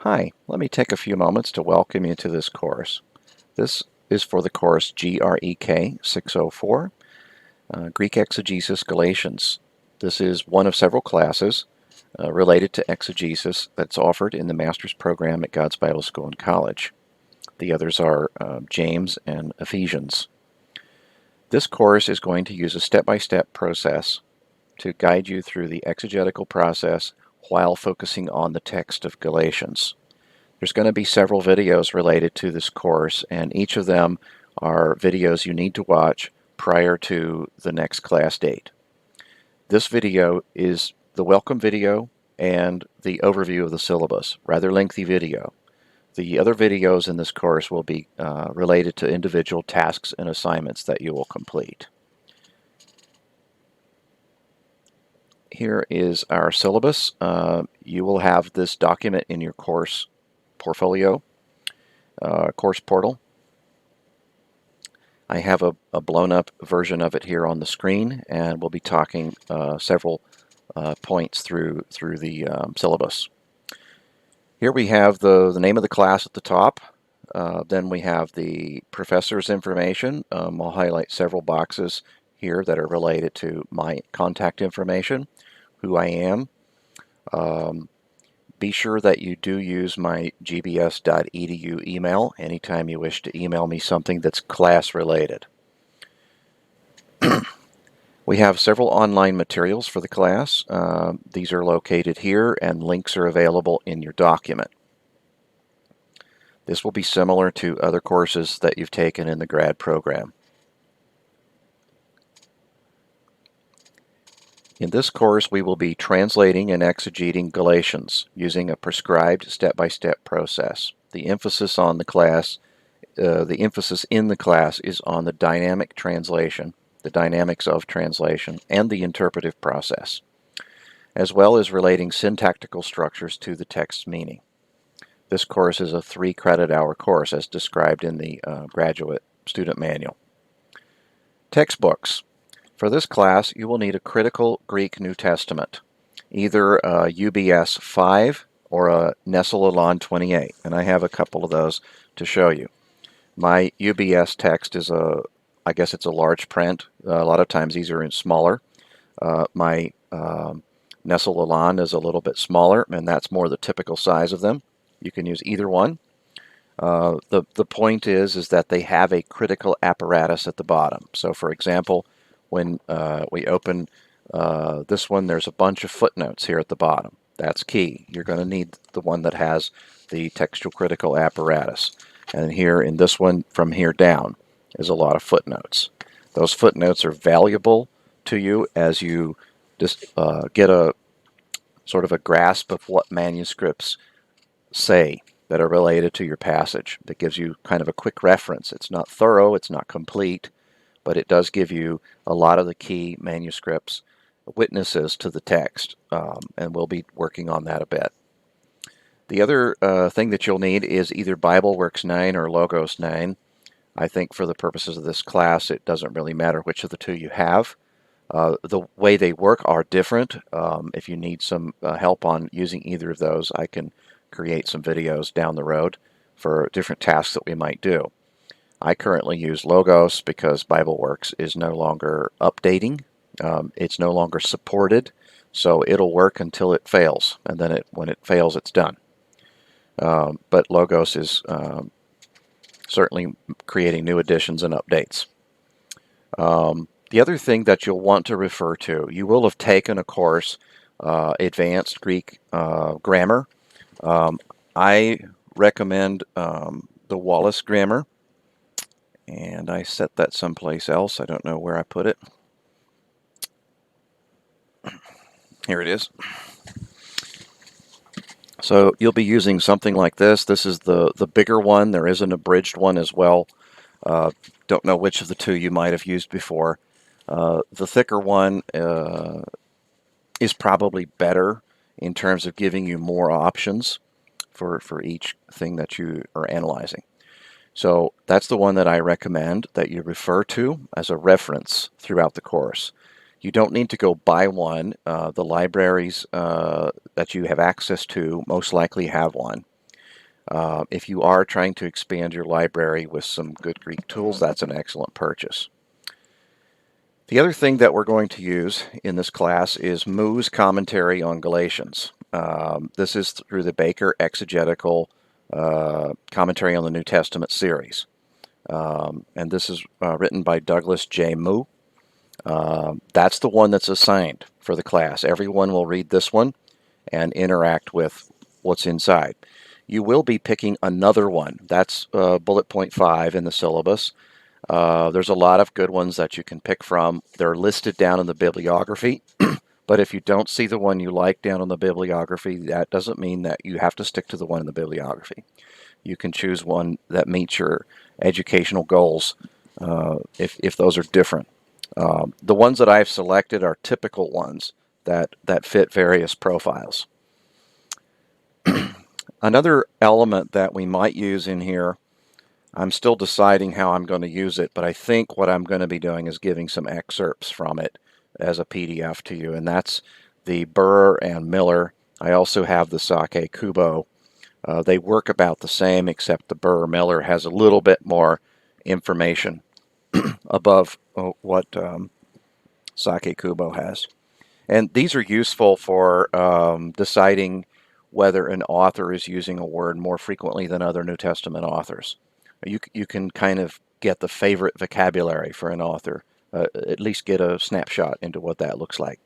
Hi, let me take a few moments to welcome you to this course. This is for the course GREK 604, Greek Exegesis Galatians. This is one of several classes related to exegesis that's offered in the master's program at God's Bible School and College. The others are James and Ephesians. This course is going to use a step-by-step process to guide you through the exegetical process while focusing on the text of Galatians. There's going to be several videos related to this course, and each of them are videos you need to watch prior to the next class date. This video is the welcome video and the overview of the syllabus, rather lengthy video. The other videos in this course will be related to individual tasks and assignments that you will complete. Here is our syllabus. You will have this document in your course portfolio, course portal. I have a blown up version of it here on the screen, and we'll be talking several points through the syllabus. Here we have the name of the class at the top. Then we have the professor's information. I'll highlight several boxes here that are related to my contact information, who I am. Be sure that you do use my gbs.edu email anytime you wish to email me something that's class related. We have several online materials for the class. These are located here, and links are available in your document. This will be similar to other courses that you've taken in the grad program. In this course, we will be translating and exegeting Galatians using a prescribed step-by-step process. The emphasis in the class is on the dynamic translation, the dynamics of translation, and the interpretive process, as well as relating syntactical structures to the text's meaning. This course is a 3-credit-hour course as described in the graduate student manual. Textbooks. For this class, you will need a critical Greek New Testament, either a UBS 5 or a Nestle-Aland 28, and I have a couple of those to show you. My UBS text is I guess it's a large print. A lot of times these are in smaller. My Nestle-Aland is a little bit smaller, and that's more the typical size of them. You can use either one. The point is that they have a critical apparatus at the bottom. So for example, when we open this one, there's a bunch of footnotes here at the bottom. That's key. You're going to need the one that has the textual critical apparatus. And here in this one, from here down, is a lot of footnotes. Those footnotes are valuable to you as you just get a sort of a grasp of what manuscripts say that are related to your passage. That gives you kind of a quick reference. It's not thorough, it's not complete, but it does give you a lot of the key manuscripts, witnesses to the text, and we'll be working on that a bit. The other thing that you'll need is either BibleWorks 9 or Logos 9. I think for the purposes of this class, it doesn't really matter which of the two you have. The way they work are different. If you need some help on using either of those, I can create some videos down the road for different tasks that we might do. I currently use Logos because BibleWorks is no longer updating. It's no longer supported, so it'll work until it fails, and then when it fails, it's done. But Logos is certainly creating new additions and updates. The other thing that you'll want to refer to, you will have taken a course, Advanced Greek Grammar. I recommend the Wallace Grammar, and I set that someplace else. I don't know where I put it. Here it is. So you'll be using something like this. This is the bigger one. There is an abridged one as well. Don't know which of the two you might have used before. The thicker one is probably better in terms of giving you more options for each thing that you are analyzing. So that's the one that I recommend that you refer to as a reference throughout the course. You don't need to go buy one. The libraries that you have access to most likely have one. If you are trying to expand your library with some good Greek tools, that's an excellent purchase. The other thing that we're going to use in this class is Moo's commentary on Galatians. This is through the Baker Exegetical Commentary on the New Testament series. And this is written by Douglas J. Moo. That's the one that's assigned for the class. Everyone will read this one and interact with what's inside. You will be picking another one. That's bullet point 5 in the syllabus. There's a lot of good ones that you can pick from. They're listed down in the bibliography. But if you don't see the one you like down in the bibliography, that doesn't mean that you have to stick to the one in the bibliography. You can choose one that meets your educational goals if those are different. The ones that I've selected are typical ones that fit various profiles. Another element that we might use in here, I'm still deciding how I'm going to use it, but I think what I'm going to be doing is giving some excerpts from it as a PDF to you, and that's the Burr and Miller. I also have the Sake Kubo. They work about the same, except the Burr Miller has a little bit more information above what Sake Kubo has. And these are useful for deciding whether an author is using a word more frequently than other New Testament authors. You can kind of get the favorite vocabulary for an author, at least get a snapshot into what that looks like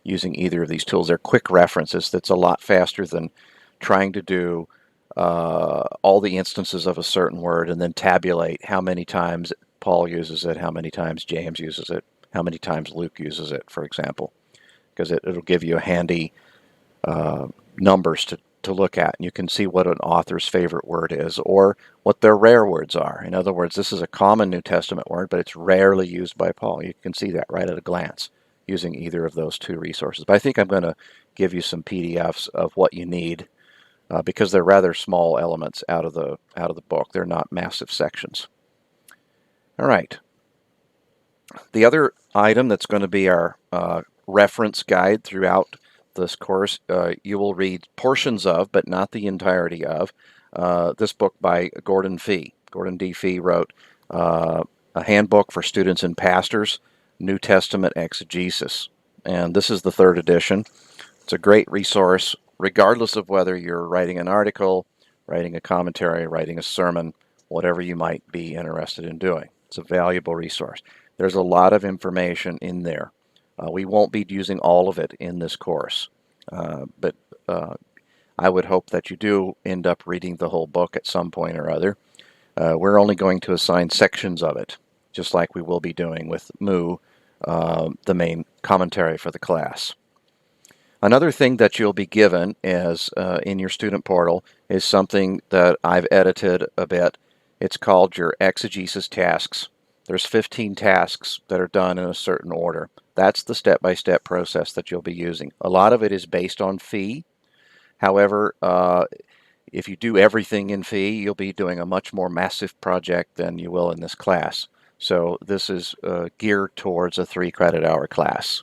using either of these tools. They're quick references. That's a lot faster than trying to do all the instances of a certain word and then tabulate how many times Paul uses it, how many times James uses it, how many times Luke uses it, for example, because it'll give you a handy numbers to look at. And you can see what an author's favorite word is or what their rare words are. In other words, this is a common New Testament word, but it's rarely used by Paul. You can see that right at a glance using either of those two resources. But I think I'm going to give you some PDFs of what you need because they're rather small elements out of the book. They're not massive sections. All right. The other item that's going to be our reference guide throughout this course, you will read portions of, but not the entirety of, this book by Gordon Fee. Gordon D. Fee wrote a handbook for students and pastors, New Testament exegesis. And this is the 3rd edition. It's a great resource, regardless of whether you're writing an article, writing a commentary, writing a sermon, whatever you might be interested in doing. It's a valuable resource. There's a lot of information in there. We won't be using all of it in this course, but I would hope that you do end up reading the whole book at some point or other. We're only going to assign sections of it, just like we will be doing with Moo, the main commentary for the class. Another thing that you'll be given is in your student portal is something that I've edited a bit. It's called your exegesis tasks. There's 15 tasks that are done in a certain order. That's the step-by-step process that you'll be using. A lot of it is based on Fee. However, if you do everything in Fee, you'll be doing a much more massive project than you will in this class. So this is geared towards a 3-credit-hour class.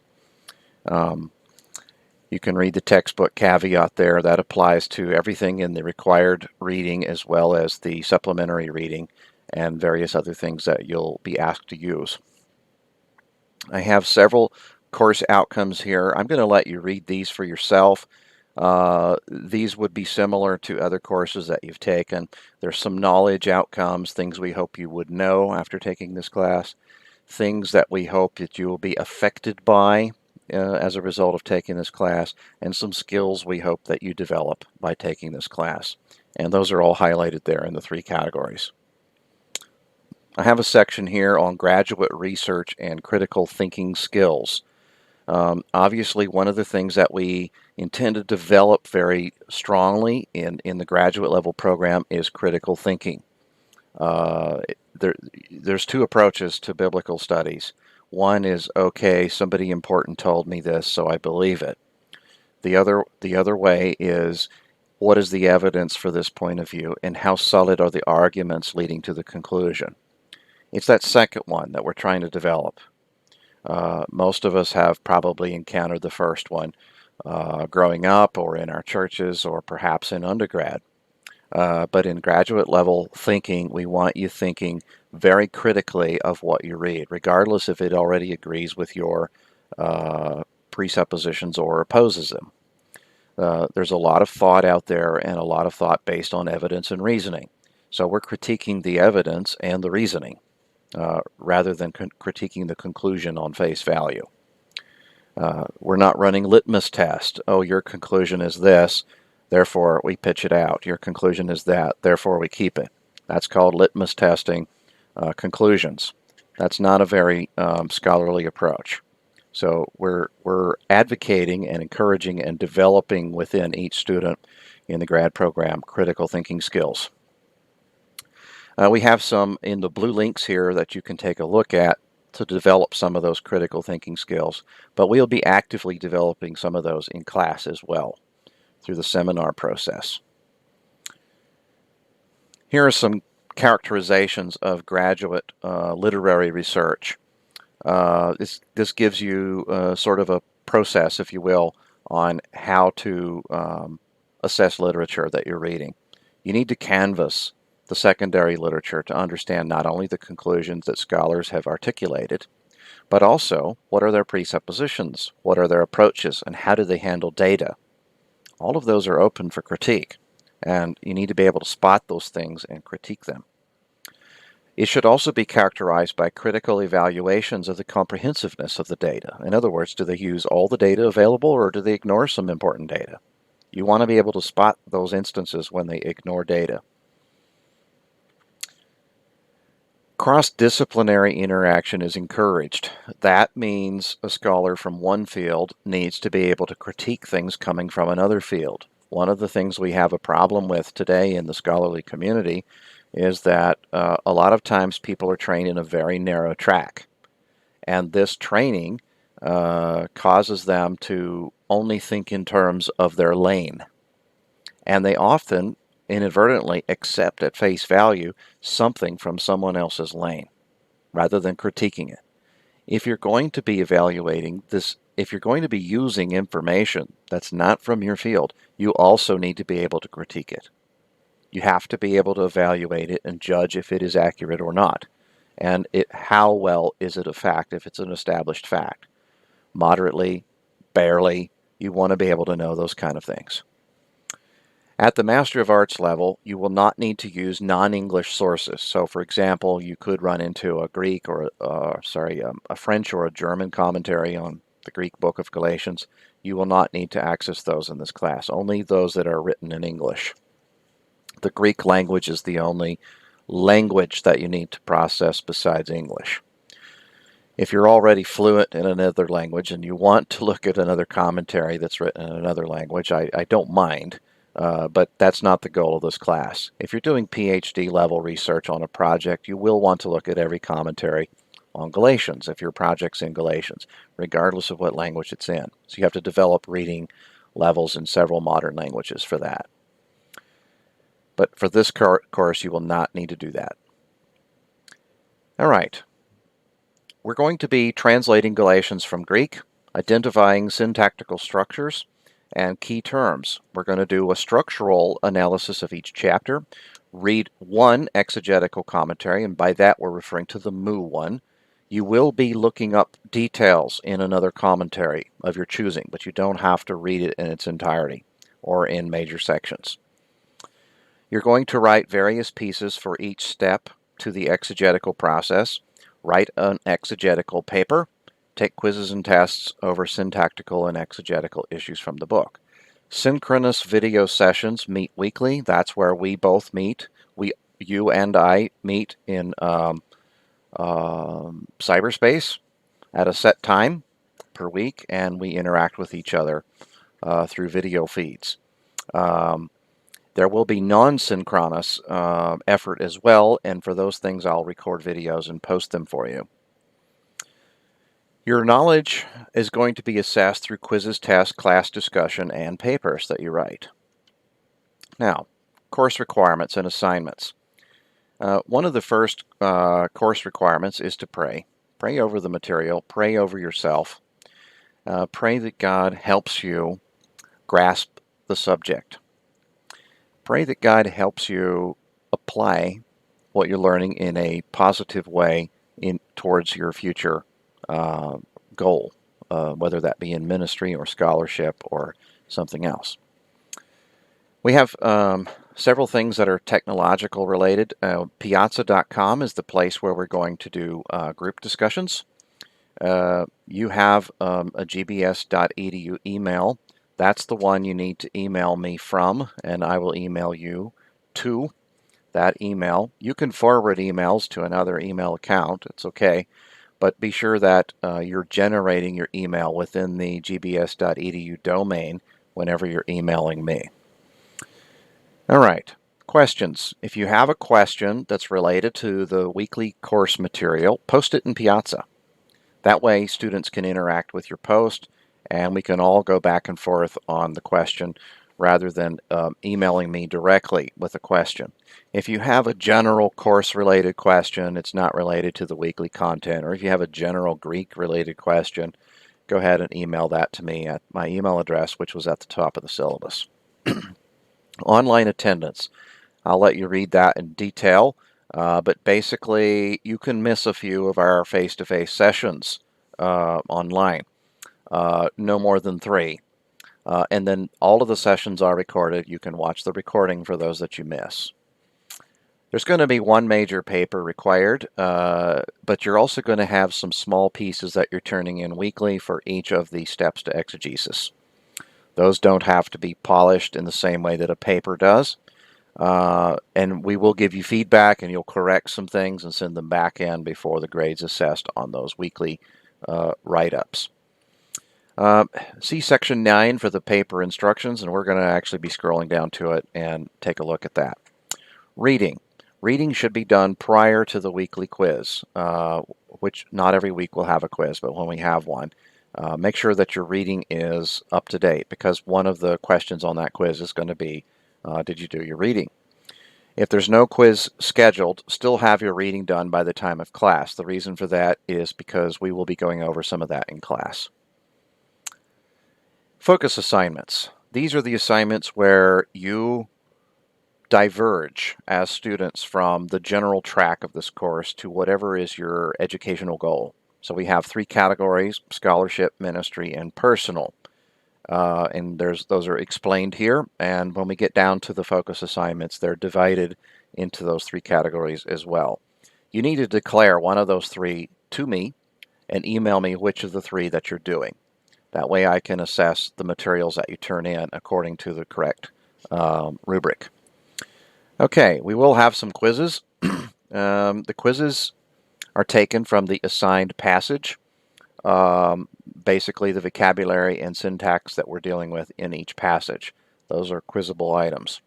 You can read the textbook caveat there. That applies to everything in the required reading as well as the supplementary reading and various other things that you'll be asked to use. I have several course outcomes here. I'm going to let you read these for yourself. These would be similar to other courses that you've taken. There's some knowledge outcomes, things we hope you would know after taking this class, things that we hope that you will be affected by as a result of taking this class, and some skills we hope that you develop by taking this class. And those are all highlighted there in the 3 categories. I have a section here on graduate research and critical thinking skills. Obviously, one of the things that we intend to develop very strongly in the graduate level program is critical thinking. There's 2 approaches to biblical studies. One is, okay, somebody important told me this, so I believe it. The other way is, what is the evidence for this point of view, and how solid are the arguments leading to the conclusion? It's that second one that we're trying to develop. Most of us have probably encountered the first one growing up or in our churches or perhaps in undergrad. But in graduate level thinking, we want you thinking very critically of what you read, regardless if it already agrees with your presuppositions or opposes them. There's a lot of thought out there and a lot of thought based on evidence and reasoning. So we're critiquing the evidence and the reasoning rather than critiquing the conclusion on face value. We're not running litmus tests. Oh, your conclusion is this, therefore we pitch it out. Your conclusion is that, therefore we keep it. That's called litmus testing conclusions. That's not a very scholarly approach. So we're advocating and encouraging and developing within each student in the grad program critical thinking skills. We have some in the blue links here that you can take a look at to develop some of those critical thinking skills, but we'll be actively developing some of those in class as well through the seminar process. Here are some characterizations of graduate literary research. This gives you sort of a process, if you will, on how to assess literature that you're reading. You need to canvass the secondary literature to understand not only the conclusions that scholars have articulated, but also what are their presuppositions, what are their approaches, and how do they handle data. All of those are open for critique, and you need to be able to spot those things and critique them. It should also be characterized by critical evaluations of the comprehensiveness of the data. In other words, do they use all the data available or do they ignore some important data? You want to be able to spot those instances when they ignore data. Cross-disciplinary interaction is encouraged. That means a scholar from one field needs to be able to critique things coming from another field. One of the things we have a problem with today in the scholarly community is that a lot of times people are trained in a very narrow track. And this training causes them to only think in terms of their lane. And they often inadvertently accept at face value something from someone else's lane rather than critiquing it. If you're going to be evaluating this, if you're going to be using information that's not from your field, you also need to be able to critique it. You have to be able to evaluate it and judge if it is accurate or not. And how well is it a fact if it's an established fact? Moderately, barely, you want to be able to know those kind of things. At the Master of Arts level, you will not need to use non-English sources. So, for example, you could run into a Greek or, a French or a German commentary on the Greek book of Galatians. You will not need to access those in this class, only those that are written in English. The Greek language is the only language that you need to process besides English. If you're already fluent in another language and you want to look at another commentary that's written in another language, I don't mind. But that's not the goal of this class. If you're doing PhD level research on a project, you will want to look at every commentary on Galatians if your project's in Galatians, regardless of what language it's in. So you have to develop reading levels in several modern languages for that. But for this course, you will not need to do that. All right. We're going to be translating Galatians from Greek, identifying syntactical structures, and key terms. We're going to do a structural analysis of each chapter, read one exegetical commentary, and by that we're referring to the Mu one. You will be looking up details in another commentary of your choosing, but you don't have to read it in its entirety or in major sections. You're going to write various pieces for each step to the exegetical process. Write an exegetical paper. Take quizzes and tests over syntactical and exegetical issues from the book. Synchronous video sessions meet weekly. That's where we both meet. You and I meet in cyberspace at a set time per week, and we interact with each other through video feeds. There will be non-synchronous effort as well, and for those things I'll record videos and post them for you. Your knowledge is going to be assessed through quizzes, tests, class discussion, and papers that you write. Now, course requirements and assignments. One of the first course requirements is to pray. Pray over the material, pray over yourself, pray that God helps you grasp the subject. Pray that God helps you apply what you're learning in a positive way towards your future goal, whether that be in ministry or scholarship or something else. We have several things that are technological related. Piazza.com is the place where we're going to do group discussions. You have a gbs.edu email. That's the one you need to email me from, and I will email you to that email. You can forward emails to another email account. It's okay. But be sure that you're generating your email within the gbs.edu domain whenever you're emailing me. All right, questions. If you have a question that's related to the weekly course material, post it in Piazza. That way students can interact with your post and we can all go back and forth on the question rather than emailing me directly with a question. If you have a general course related question, it's not related to the weekly content, or if you have a general Greek related question, go ahead and email that to me at my email address, which was at the top of the syllabus. Online attendance. I'll let you read that in detail, but basically you can miss a few of our face-to-face sessions online, no more than 3. And then all of the sessions are recorded. You can watch the recording for those that you miss. There's going to be one major paper required, but you're also going to have some small pieces that you're turning in weekly for each of the steps to exegesis. Those don't have to be polished in the same way that a paper does. And we will give you feedback and you'll correct some things and send them back in before the grade's assessed on those weekly write-ups. See section 9 for the paper instructions, and we're going to actually be scrolling down to it and take a look at that. Reading. Reading should be done prior to the weekly quiz, which not every week we'll have a quiz, but when we have one, make sure that your reading is up to date, because one of the questions on that quiz is going to be, did you do your reading? If there's no quiz scheduled, still have your reading done by the time of class. The reason for that is because we will be going over some of that in class. Focus assignments. These are the assignments where you diverge as students from the general track of this course to whatever is your educational goal. So we have 3 categories: scholarship, ministry, and personal. And those are explained here, and when we get down to the focus assignments, they're divided into those 3 categories as well. You need to declare one of those 3 to me and email me which of the 3 that you're doing. That way I can assess the materials that you turn in according to the correct rubric. Okay, we will have some quizzes. The quizzes are taken from the assigned passage, basically the vocabulary and syntax that we're dealing with in each passage. Those are quizable items.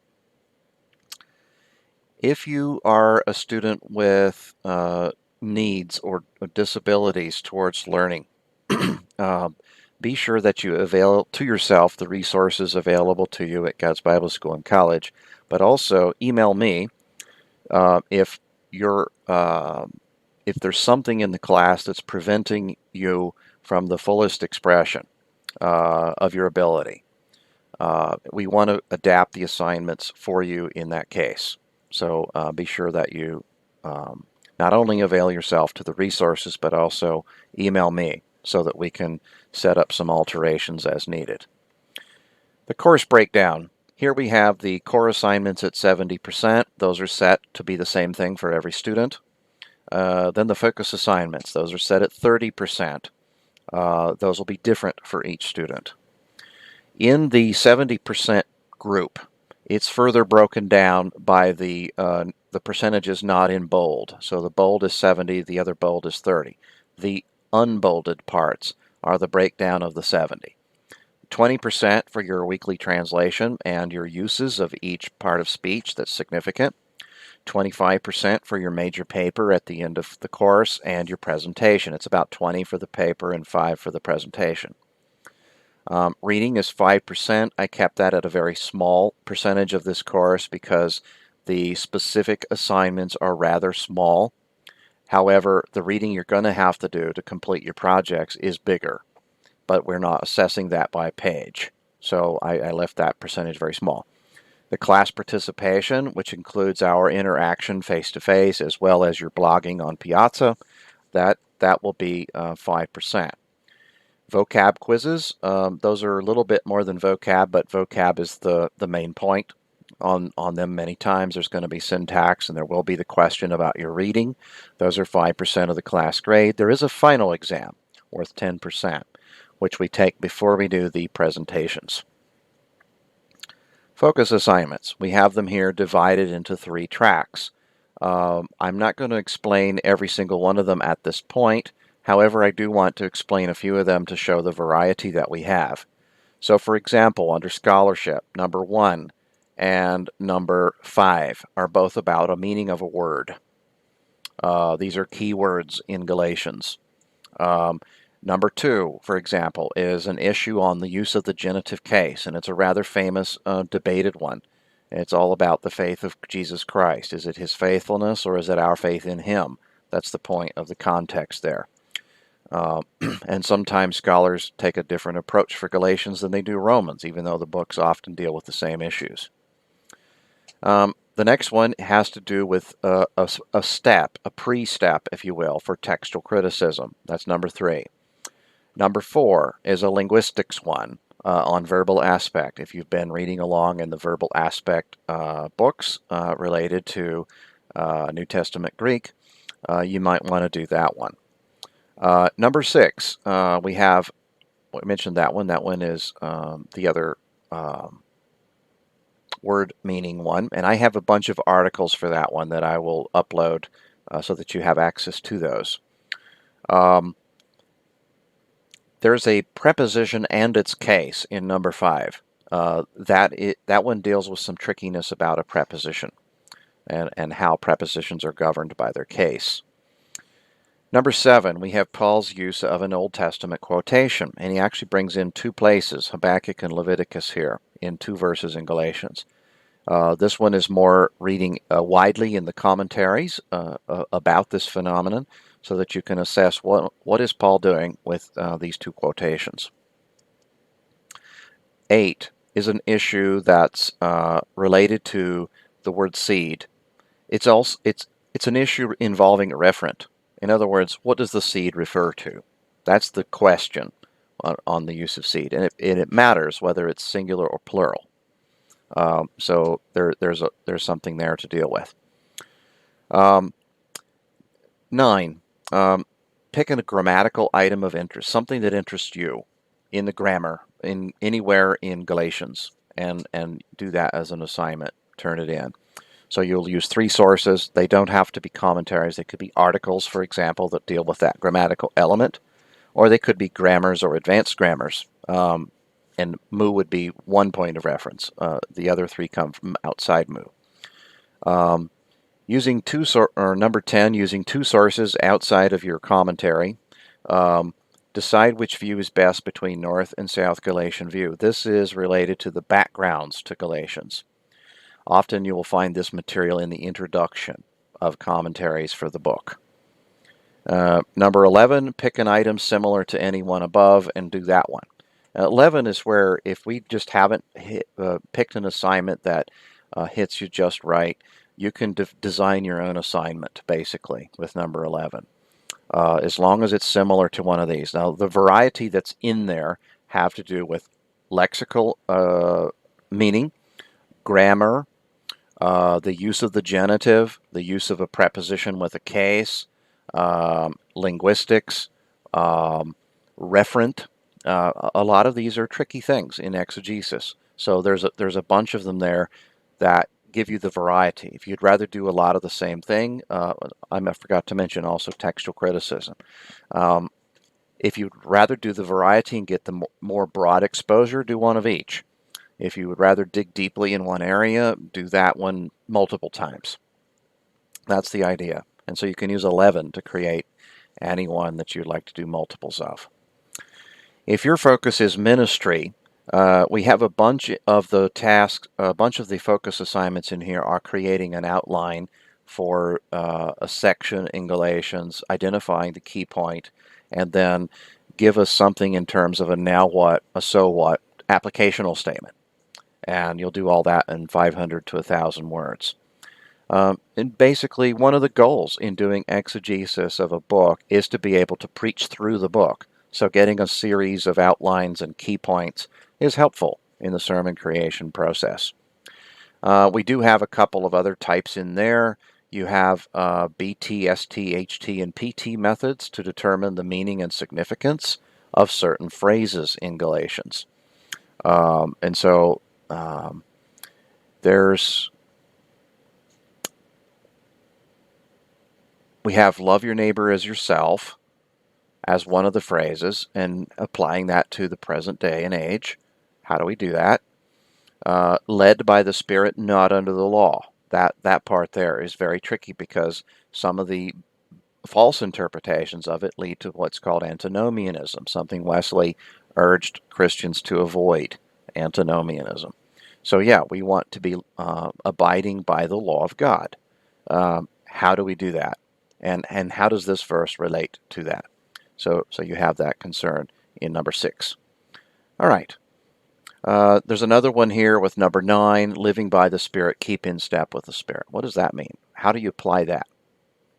If you are a student with needs or disabilities towards learning, be sure that you avail to yourself the resources available to you at God's Bible School and College, but also email me if there's something in the class that's preventing you from the fullest expression of your ability. We want to adapt the assignments for you in that case. So be sure that you not only avail yourself to the resources, but also email me so that we can set up some alterations as needed. The course breakdown. Here we have the core assignments at 70%. Those are set to be the same thing for every student. Then the focus assignments. Those are set at 30%. Those will be different for each student. In the 70% group, it's further broken down by the percentages not in bold. So the bold is 70, the other bold is 30. The unbolded parts are the breakdown of the 70. 20% for your weekly translation and your uses of each part of speech that's significant. 25% for your major paper at the end of the course and your presentation. It's about 20 for the paper and 5 for the presentation. Reading is 5%. I kept that at a very small percentage of this course because the specific assignments are rather small. However, the reading you're going to have to do to complete your projects is bigger, but we're not assessing that by page. So I left that percentage very small. The class participation, which includes our interaction face-to-face as well as your blogging on Piazza, that will be 5%. Vocab quizzes, those are a little bit more than vocab, but vocab is the main point on them. Many times there's going to be syntax and there will be the question about your reading. Those are 5% of the class grade. There is a final exam worth 10%, which we take before we do the presentations. Focus assignments. We have them here divided into 3 tracks. I'm not going to explain every single one of them at this point. However, I do want to explain a few of them to show the variety that we have. So for example, under scholarship, number 1 and number 5 are both about a meaning of a word. These are key words in Galatians. Number 2, for example, is an issue on the use of the genitive case, and it's a rather famous, debated one. It's all about the faith of Jesus Christ. Is it his faithfulness or is it our faith in him? That's the point of the context there. And sometimes scholars take a different approach for Galatians than they do Romans, even though the books often deal with the same issues. The next one has to do with a step, a pre-step, if you will, for textual criticism. That's number 3. Number 4 is a linguistics one on verbal aspect. If you've been reading along in the verbal aspect books related to New Testament Greek, you might want to do that one. Number 6, we mentioned that one. That one is the other word meaning one, and I have a bunch of articles for that one that I will upload so that you have access to those. There's a preposition and its case in number 5. That one deals with some trickiness about a preposition and how prepositions are governed by their case. Number 7, we have Paul's use of an Old Testament quotation, and he actually brings in 2 places, Habakkuk and Leviticus here, in 2 verses in Galatians. This one is more reading widely in the commentaries about this phenomenon, so that you can assess what is Paul doing with these 2 quotations. 8 is an issue that's related to the word seed. It's an issue involving a referent. In other words, what does the seed refer to? That's the question on the use of seed, and it matters whether it's singular or plural. So there's something there to deal with. 9. Pick a grammatical item of interest, something that interests you in the grammar, in anywhere in Galatians, and do that as an assignment. Turn it in. So you'll use 3 sources. They don't have to be commentaries. They could be articles, for example, that deal with that grammatical element, or they could be grammars or advanced grammars. And mu would be one point of reference. The other 3 come from outside mu. Using number 10, using 2 sources outside of your commentary. Decide which view is best between North and South Galatian view. This is related to the backgrounds to Galatians. Often you will find this material in the introduction of commentaries for the book. Number 11, pick an item similar to any one above and do that one. 11 is where if we just haven't picked an assignment that hits you just right, you can design your own assignment, basically, with number 11, as long as it's similar to one of these. Now, the variety that's in there have to do with lexical meaning, grammar, the use of the genitive, the use of a preposition with a case, linguistics, referent. A lot of these are tricky things in exegesis. So there's a bunch of them there that give you the variety. If you'd rather do a lot of the same thing, I forgot to mention also textual criticism. If you'd rather do the variety and get the more broad exposure, do one of each. If you would rather dig deeply in one area, do that one multiple times. That's the idea. And so you can use 11 to create any one that you'd like to do multiples of. If your focus is ministry, we have a bunch of the tasks, a bunch of the focus assignments in here are creating an outline for a section in Galatians, identifying the key point, and then give us something in terms of a now what, a so what, applicational statement. And you'll do all that in 500 to 1,000 words. And basically, one of the goals in doing exegesis of a book is to be able to preach through the book. So getting a series of outlines and key points is helpful in the sermon creation process. We do have a couple of other types in there. You have BT, ST, HT, and PT methods to determine the meaning and significance of certain phrases in Galatians. And so we have love your neighbor as yourself as one of the phrases, and applying that to the present day and age. How do we do that? Led by the Spirit, not under the law. That part there is very tricky because some of the false interpretations of it lead to what's called antinomianism, something Wesley urged Christians to avoid, antinomianism. So yeah, we want to be abiding by the law of God. How do we do that? And how does this verse relate to that? So you have that concern in number 6. All right. There's another one here with number 9, living by the Spirit, keep in step with the Spirit. What does that mean? How do you apply that?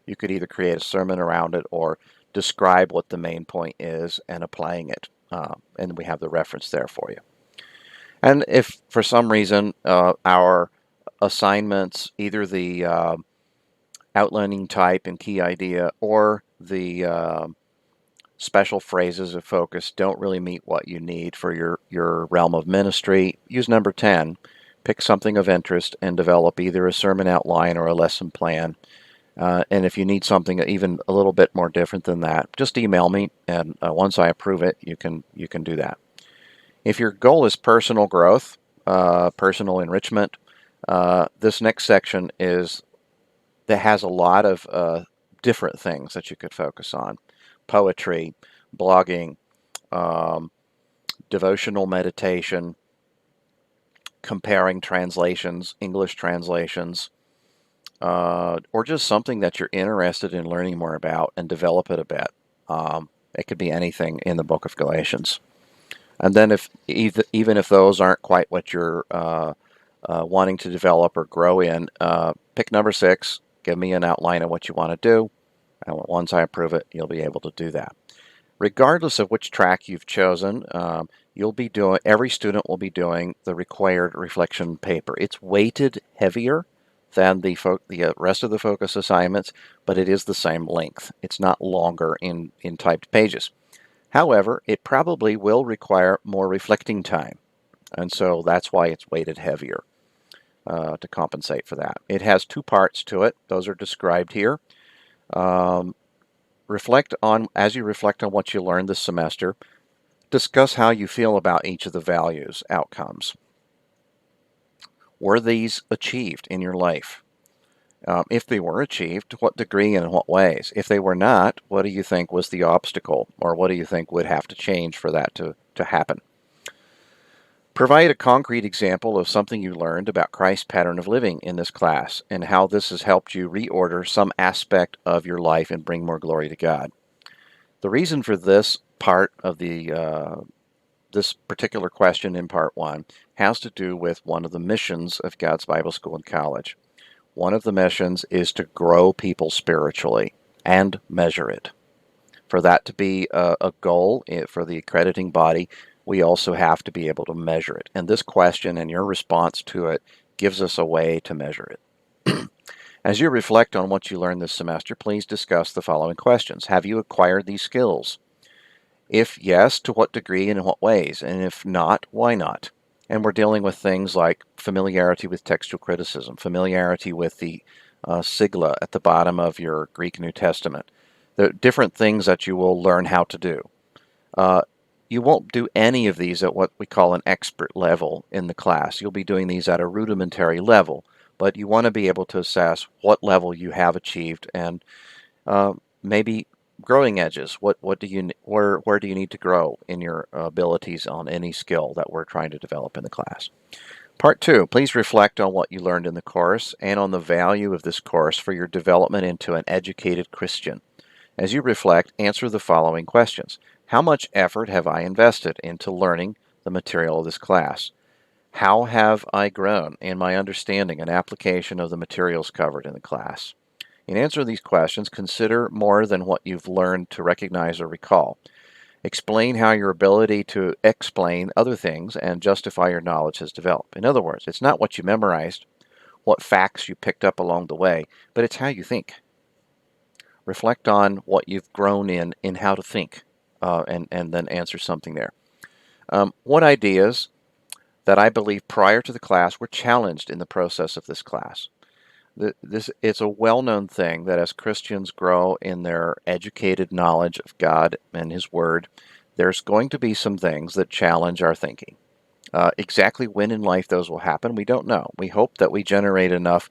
You could either create a sermon around it or describe what the main point is and applying it. And we have the reference there for you. And if for some reason our assignments, either the outlining type and key idea or the special phrases of focus don't really meet what you need for your realm of ministry, use number 10. Pick something of interest and develop either a sermon outline or a lesson plan. And if you need something even a little bit more different than that, just email me, and once I approve it, you can do that. If your goal is personal growth, personal enrichment, this next section that has a lot of different things that you could focus on. Poetry, blogging, devotional meditation, comparing translations, English translations, or just something that you're interested in learning more about and develop it a bit. It could be anything in the book of Galatians. And then even if those aren't quite what you're wanting to develop or grow in, pick number 6, give me an outline of what you want to do, and once I approve it, you'll be able to do that. Regardless of which track you've chosen, every student will be doing the required reflection paper. It's weighted heavier than the rest of the focus assignments, but it is the same length. It's not longer in typed pages. However, it probably will require more reflecting time, and so that's why it's weighted heavier to compensate for that. It has 2 parts to it. Those are described here. As you reflect on what you learned this semester, discuss how you feel about each of the values, outcomes. Were these achieved in your life? If they were achieved, to what degree and in what ways? If they were not, what do you think was the obstacle, or what do you think would have to change for that to happen? Provide a concrete example of something you learned about Christ's pattern of living in this class and how this has helped you reorder some aspect of your life and bring more glory to God. The reason for this part of this particular question in part 1 has to do with one of the missions of God's Bible School and College. One of the missions is to grow people spiritually and measure it. For that to be a goal for the accrediting body, we also have to be able to measure it. And this question and your response to it gives us a way to measure it. As you reflect on what you learned this semester, please discuss the following questions. Have you acquired these skills? If yes, to what degree and in what ways? And if not, why not? And we're dealing with things like familiarity with textual criticism, familiarity with the sigla at the bottom of your Greek New Testament. There are different things that you will learn how to do. You won't do any of these at what we call an expert level in the class. You'll be doing these at a rudimentary level, but you want to be able to assess what level you have achieved and maybe growing edges. Where do you need to grow in your abilities on any skill that we're trying to develop in the class? Part 2, please reflect on what you learned in the course and on the value of this course for your development into an educated Christian. As you reflect, answer the following questions. How much effort have I invested into learning the material of this class? How have I grown in my understanding and application of the materials covered in the class? In answering these questions, consider more than what you've learned to recognize or recall. Explain how your ability to explain other things and justify your knowledge has developed. In other words, it's not what you memorized, what facts you picked up along the way, but it's how you think. Reflect on what you've grown in how to think, and then answer something there. What ideas that I believe prior to the class were challenged in the process of this class? It's a well-known thing that as Christians grow in their educated knowledge of God and His Word, there's going to be some things that challenge our thinking. Exactly when in life those will happen, we don't know. We hope that we generate enough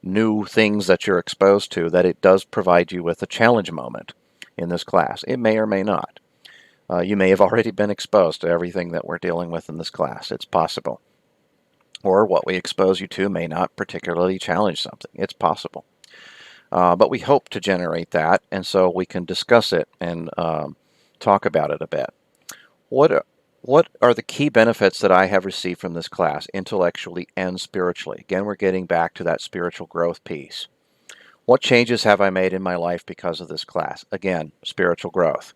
new things that you're exposed to that it does provide you with a challenge moment in this class. It may or may not. You may have already been exposed to everything that we're dealing with in this class. It's possible. Or what we expose you to may not particularly challenge something. It's possible. But we hope to generate that, and so we can discuss it and talk about it a bit. What are the key benefits that I have received from this class, intellectually and spiritually? Again, we're getting back to that spiritual growth piece. What changes have I made in my life because of this class? Again, spiritual growth.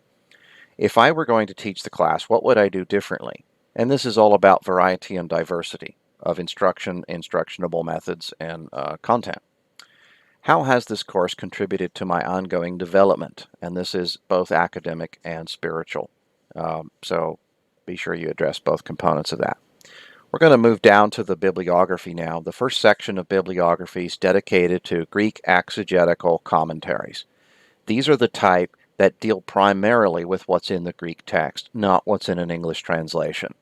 If I were going to teach the class, what would I do differently? And this is all about variety and diversity of instruction, instructionable methods, and content. How has this course contributed to my ongoing development? And this is both academic and spiritual. So be sure you address both components of that. We're going to move down to the bibliography now. The first section of bibliography is dedicated to Greek exegetical commentaries. These are the type that deal primarily with what's in the Greek text, not what's in an English translation.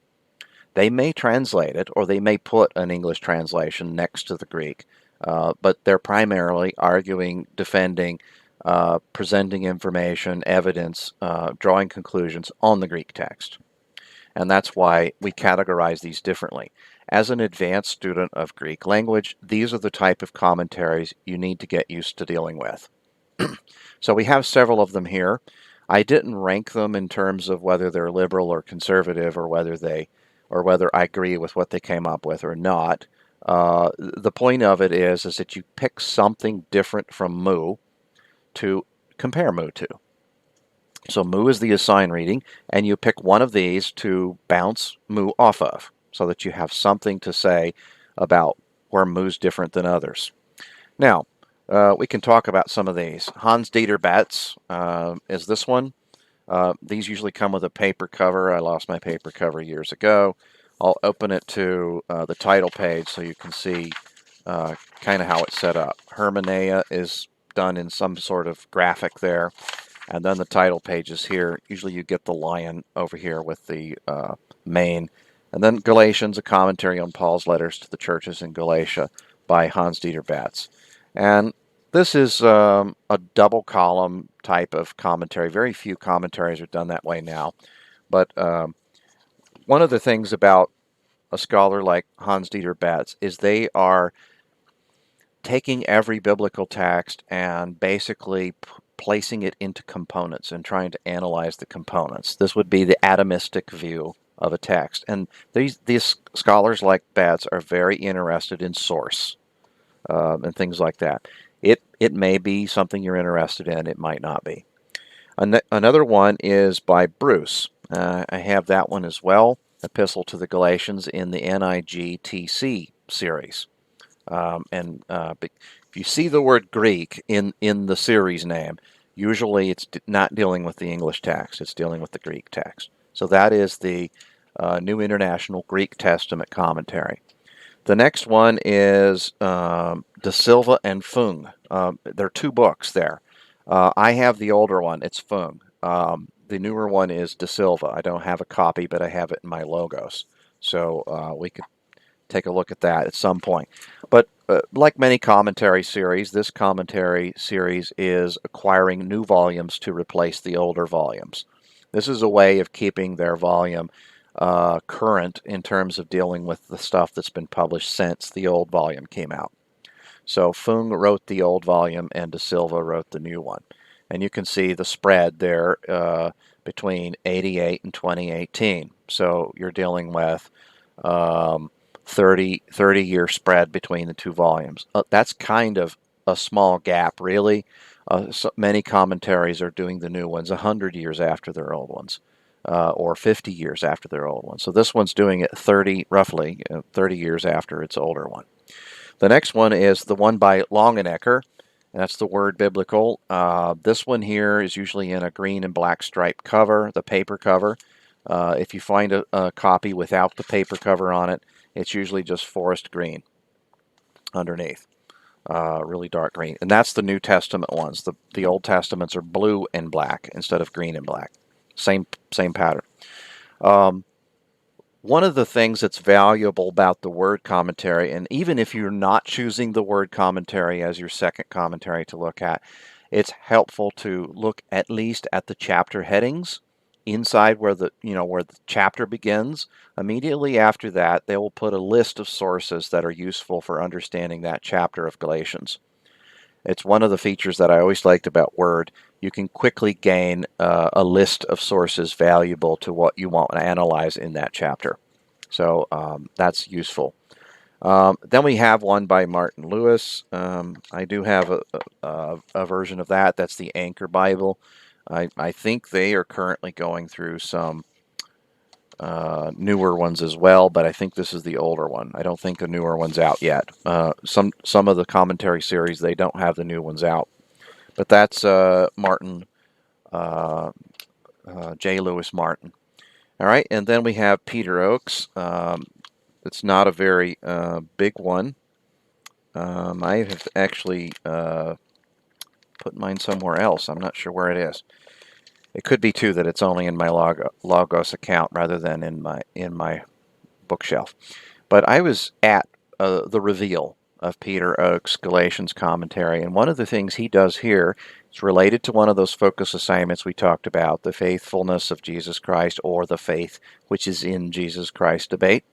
They may translate it, or they may put an English translation next to the Greek, but they're primarily arguing, defending, presenting information, evidence, drawing conclusions on the Greek text. And that's why we categorize these differently. As an advanced student of Greek language, these are the type of commentaries you need to get used to dealing with. So we have several of them here. I didn't rank them in terms of whether they're liberal or conservative, or whether I agree with what they came up with or not. The point of it is that you pick something different from Moo to compare Moo to. So Moo is the assigned reading, and you pick one of these to bounce Moo off of, so that you have something to say about where Moo's different than others. Now, we can talk about some of these. Hans Dieter Betz is this one. These usually come with a paper cover. I lost my paper cover years ago. I'll open it to the title page so you can see kind of how it's set up. Hermeneia is done in some sort of graphic there. And then the title page is here. Usually you get the lion over here with the mane. And then Galatians, a commentary on Paul's letters to the churches in Galatia by Hans Dieter Betz. And this is a double column type of commentary. Very few commentaries are done that way now. But one of the things about a scholar like Hans Dieter Betz is they are taking every biblical text and basically placing it into components and trying to analyze the components. This would be the atomistic view of a text. And these scholars like Betz are very interested in source and things like that. It may be something you're interested in. It might not be. Another one is by Bruce. I have that one as well, Epistle to the Galatians in the NIGTC series. If you see the word Greek in the series name, usually it's not dealing with the English text. It's dealing with the Greek text. So that is the New International Greek Testament Commentary. The next one is De Silva and Fung. There are two books there. I have the older one. It's Fung. The newer one is De Silva. I don't have a copy, but I have it in my logos. So we could take a look at that at some point. But like many commentary series, this commentary series is acquiring new volumes to replace the older volumes. This is a way of keeping their volume current in terms of dealing with the stuff that's been published since the old volume came out. So Fung wrote the old volume and De Silva wrote the new one. And you can see the spread there between 88 and 2018. So you're dealing with 30-year spread between the two volumes. That's kind of a small gap, really. So many commentaries are doing the new ones 100 years after their old ones, or 50 years after their old ones. So this one's doing it roughly 30 years after its older one. The next one is the one by Longenecker. That's the Word Biblical. This one here is usually in a green and black striped cover, the paper cover. If you find a copy without the paper cover on it, it's usually just forest green underneath, really dark green. And that's the New Testament ones. The Old Testaments are blue and black instead of green and black. Same pattern. One of the things that's valuable about the word commentary, and even if you're not choosing the word commentary as your second commentary to look at, it's helpful to look at least at the chapter headings inside where the chapter begins. Immediately after that, they will put a list of sources that are useful for understanding that chapter of Galatians. It's one of the features that I always liked about Word. You can quickly gain a list of sources valuable to what you want to analyze in that chapter. So that's useful. Then we have one by Martin Lewis. I do have a version of that. That's the Anchor Bible. I think they are currently going through some newer ones as well, but I think this is the older one. I don't think the newer one's out yet. Some of the commentary series, they don't have the new ones out. But that's Martin, J. Lewis Martin. All right, and then we have Peter Oakes. It's not a very big one. I have actually put mine somewhere else. I'm not sure where it is. It could be too that it's only in my Logos account rather than in my bookshelf. But I was at the reveal of Peter Oakes' Galatians commentary, and one of the things he does here is related to one of those focus assignments we talked about, the faithfulness of Jesus Christ, or the faith which is in Jesus Christ debate.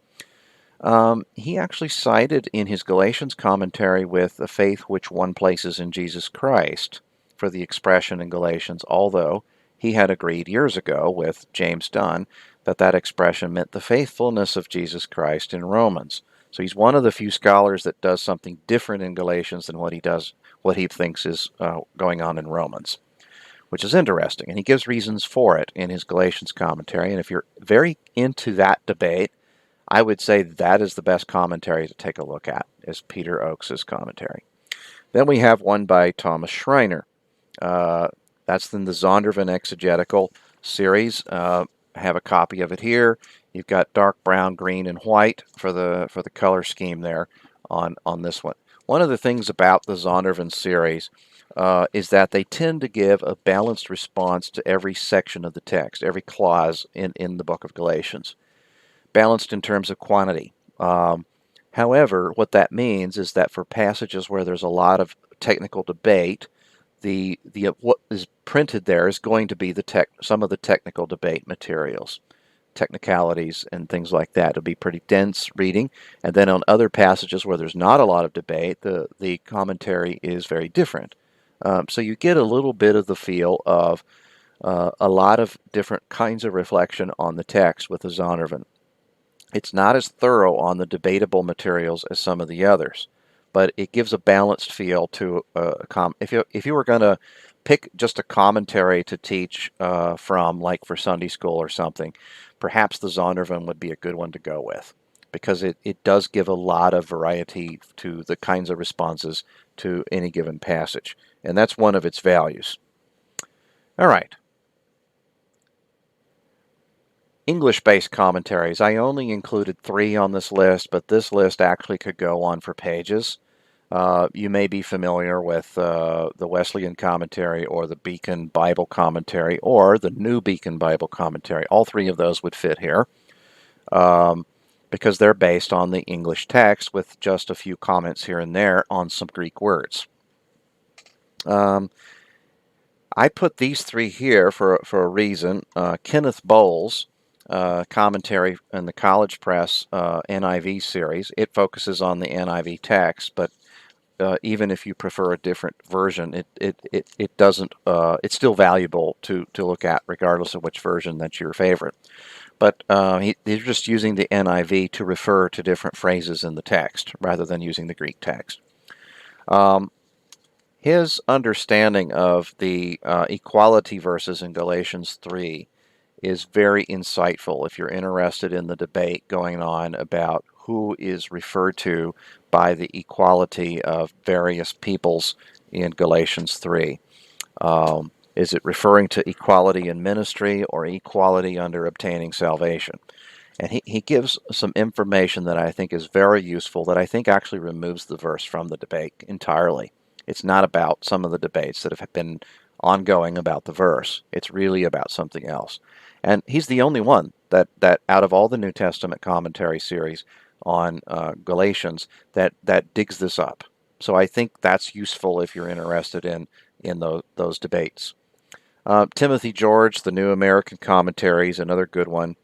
He actually sided in his Galatians commentary with the faith which one places in Jesus Christ for the expression in Galatians, although he had agreed years ago with James Dunn that that expression meant the faithfulness of Jesus Christ in Romans. So he's one of the few scholars that does something different in Galatians than what he thinks is going on in Romans, which is interesting. And he gives reasons for it in his Galatians commentary. And if you're very into that debate, I would say that is the best commentary to take a look at, is Peter Oakes' commentary. Then we have one by Thomas Schreiner. That's in the Zondervan Exegetical series. I have a copy of it here. You've got dark brown, green, and white for the color scheme there on this one. One of the things about the Zondervan series is that they tend to give a balanced response to every section of the text, every clause in the book of Galatians. Balanced in terms of quantity. However, what that means is that for passages where there's a lot of technical debate, the what is printed there is going to be some of the technical debate materials, technicalities and things like that. It'll be pretty dense reading. And then on other passages where there's not a lot of debate, the commentary is very different. So you get a little bit of the feel of a lot of different kinds of reflection on the text with the Zondervan. It's not as thorough on the debatable materials as some of the others, but it gives a balanced feel to if you were going to pick just a commentary to teach from, like for Sunday school or something, perhaps the Zondervan would be a good one to go with, because it does give a lot of variety to the kinds of responses to any given passage, and that's one of its values. All right. English-based commentaries. I only included 3 on this list, but this list actually could go on for pages. You may be familiar with the Wesleyan commentary or the Beacon Bible commentary or the New Beacon Bible commentary. All 3 of those would fit here because they're based on the English text with just a few comments here and there on some Greek words. I put these 3 here for a reason. Kenneth Bowles' commentary in the College Press NIV series. It focuses on the NIV text, but even if you prefer a different version, it doesn't. It's still valuable to look at, regardless of which version that's your favorite. but they're just using the NIV to refer to different phrases in the text rather than using the Greek text. His understanding of the equality verses in Galatians 3 is very insightful if you're interested in the debate going on about who is referred to by the equality of various peoples in Galatians 3. Is it referring to equality in ministry or equality under obtaining salvation? And he gives some information that I think is very useful, that I think actually removes the verse from the debate entirely. It's not about some of the debates that have been ongoing about the verse. It's really about something else. And he's the only one that out of all the New Testament commentary series on Galatians that digs this up. So I think that's useful if you're interested in those debates. Timothy George, the New American Commentary, is another good one.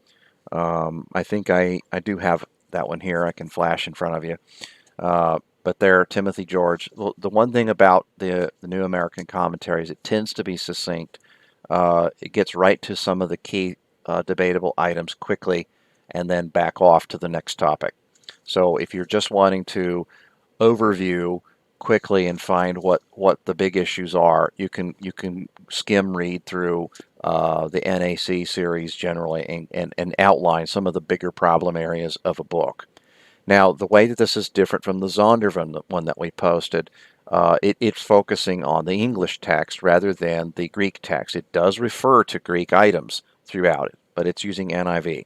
I think I do have that one here. I can flash in front of you. But there, Timothy George. The one thing about the New American Commentary is it tends to be succinct. It gets right to some of the key debatable items quickly and then back off to the next topic. So if you're just wanting to overview quickly and find what the big issues are, you can skim read through the NAC series generally and outline some of the bigger problem areas of a book. Now, the way that this is different from the Zondervan one that we posted, it's focusing on the English text rather than the Greek text. It does refer to Greek items throughout it, but it's using NIV.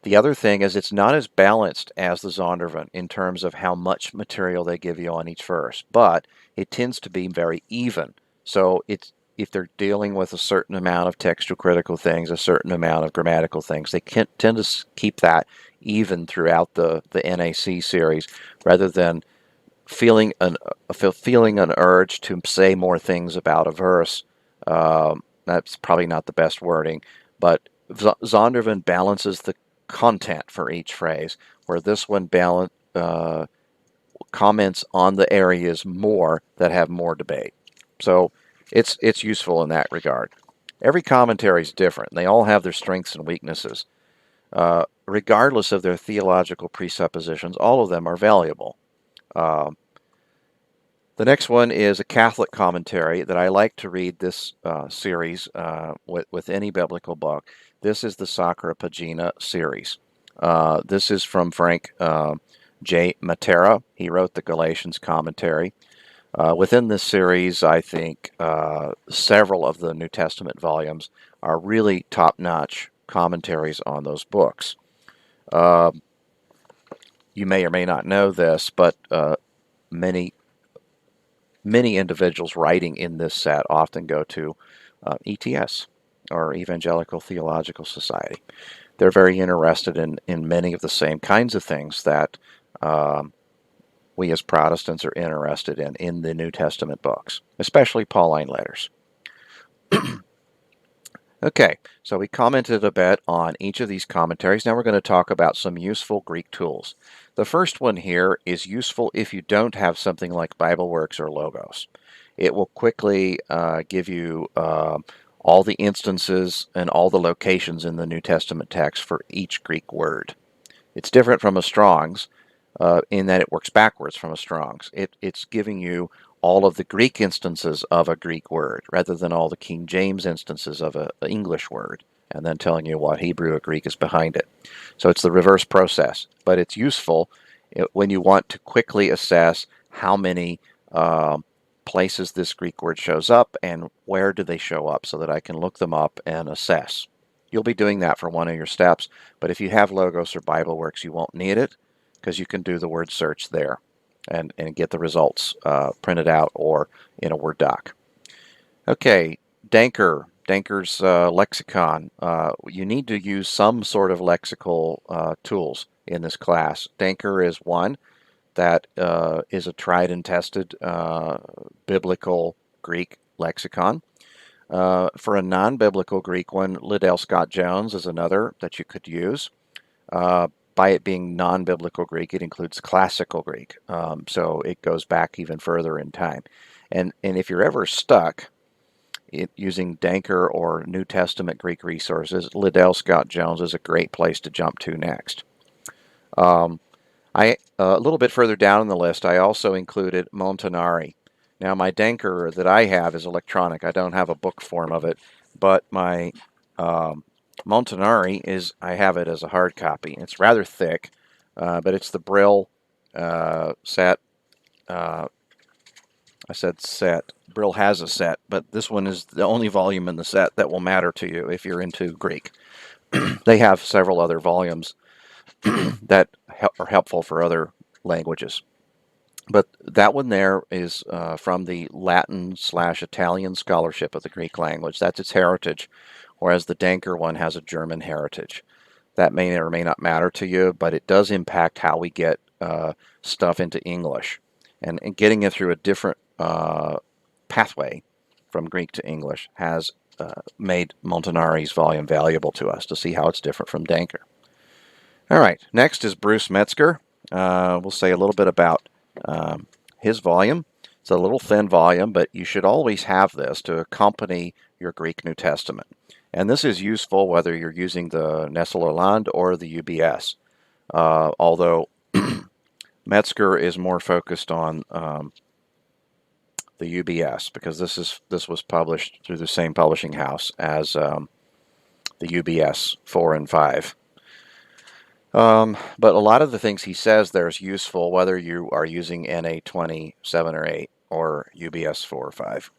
The other thing is it's not as balanced as the Zondervan in terms of how much material they give you on each verse, but it tends to be very even. So if they're dealing with a certain amount of textual critical things, a certain amount of grammatical things, they can tend to keep that even throughout the NAC series rather than feeling an urge to say more things about a verse. That's probably not the best wording, but Zondervan balances the content for each phrase, where this one comments on the areas more that have more debate. So it's useful in that regard. Every commentary is different. They all have their strengths and weaknesses. Regardless of their theological presuppositions, all of them are valuable. The next one is a Catholic commentary that I like to read this series with any biblical book. This is the Sacra Pagina series. This is from Frank J. Matera. He wrote the Galatians commentary. Within this series, I think several of the New Testament volumes are really top-notch commentaries on those books. You may or may not know this, but many individuals writing in this set often go to ETS, or Evangelical Theological Society. They're very interested in many of the same kinds of things that we as Protestants are interested in the New Testament books, especially Pauline letters. Okay, so we commented a bit on each of these commentaries. Now we're going to talk about some useful Greek tools. The first one here is useful if you don't have something like BibleWorks or Logos. It will quickly give you all the instances and all the locations in the New Testament text for each Greek word. It's different from a Strong's in that it works backwards from a Strong's. It's giving you all of the Greek instances of a Greek word rather than all the King James instances of an English word, and then telling you what Hebrew or Greek is behind it. So it's the reverse process, but it's useful when you want to quickly assess how many places this Greek word shows up and where do they show up, so that I can look them up and assess. You'll be doing that for one of your steps, but if you have Logos or BibleWorks, you won't need it because you can do the word search there and get the results printed out or in a Word doc. Okay, Danker's lexicon. You need to use some sort of lexical tools in this class. Danker is one that is a tried and tested biblical Greek lexicon. For a non-biblical Greek one, Liddell Scott Jones is another that you could use. By it being non-biblical Greek, it includes classical Greek, so it goes back even further in time. And if you're ever stuck, using Danker or New Testament Greek resources, Liddell Scott Jones is a great place to jump to next. A little bit further down in the list, I also included Montanari. Now, my Danker that I have is electronic. I don't have a book form of it, but my Montanari I have it as a hard copy. It's rather thick, but it's the Brill set. I said set. Brill has a set, but this one is the only volume in the set that will matter to you if you're into Greek. They have several other volumes that are helpful for other languages. But that one there is from the Latin/Italian scholarship of the Greek language. That's its heritage, whereas the Danker one has a German heritage. That may or may not matter to you, but it does impact how we get stuff into English. And getting it through a different pathway from Greek to English has made Montanari's volume valuable to us to see how it's different from Danker. All right, next is Bruce Metzger. We'll say a little bit about his volume. It's a little thin volume, but you should always have this to accompany your Greek New Testament. And this is useful whether you're using the Nestle-Aland or the UBS, although Metzger is more focused on the UBS because this was published through the same publishing house as the UBS 4 and 5. But a lot of the things he says there is useful whether you are using NA 20, 7 or 8 or UBS 4 or 5.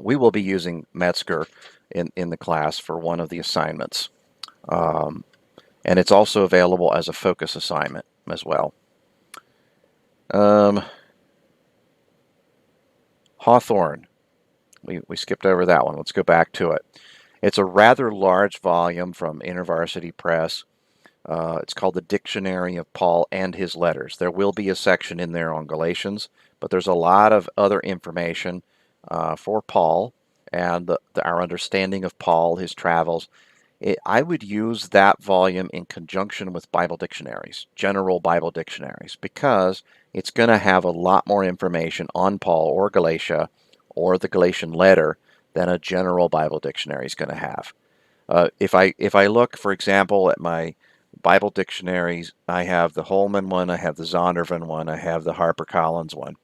We will be using Metzger in the class for one of the assignments. And it's also available as a focus assignment as well. Hawthorne. We skipped over that one. Let's go back to it. It's a rather large volume from InterVarsity Press. It's called the Dictionary of Paul and His Letters. There will be a section in there on Galatians, but there's a lot of other information for Paul and our understanding of Paul, his travels. I would use that volume in conjunction with Bible dictionaries, general Bible dictionaries, because it's going to have a lot more information on Paul or Galatia or the Galatian letter than a general Bible dictionary is going to have. If I look, for example, at my Bible dictionaries, I have the Holman one, I have the Zondervan one, I have the HarperCollins one.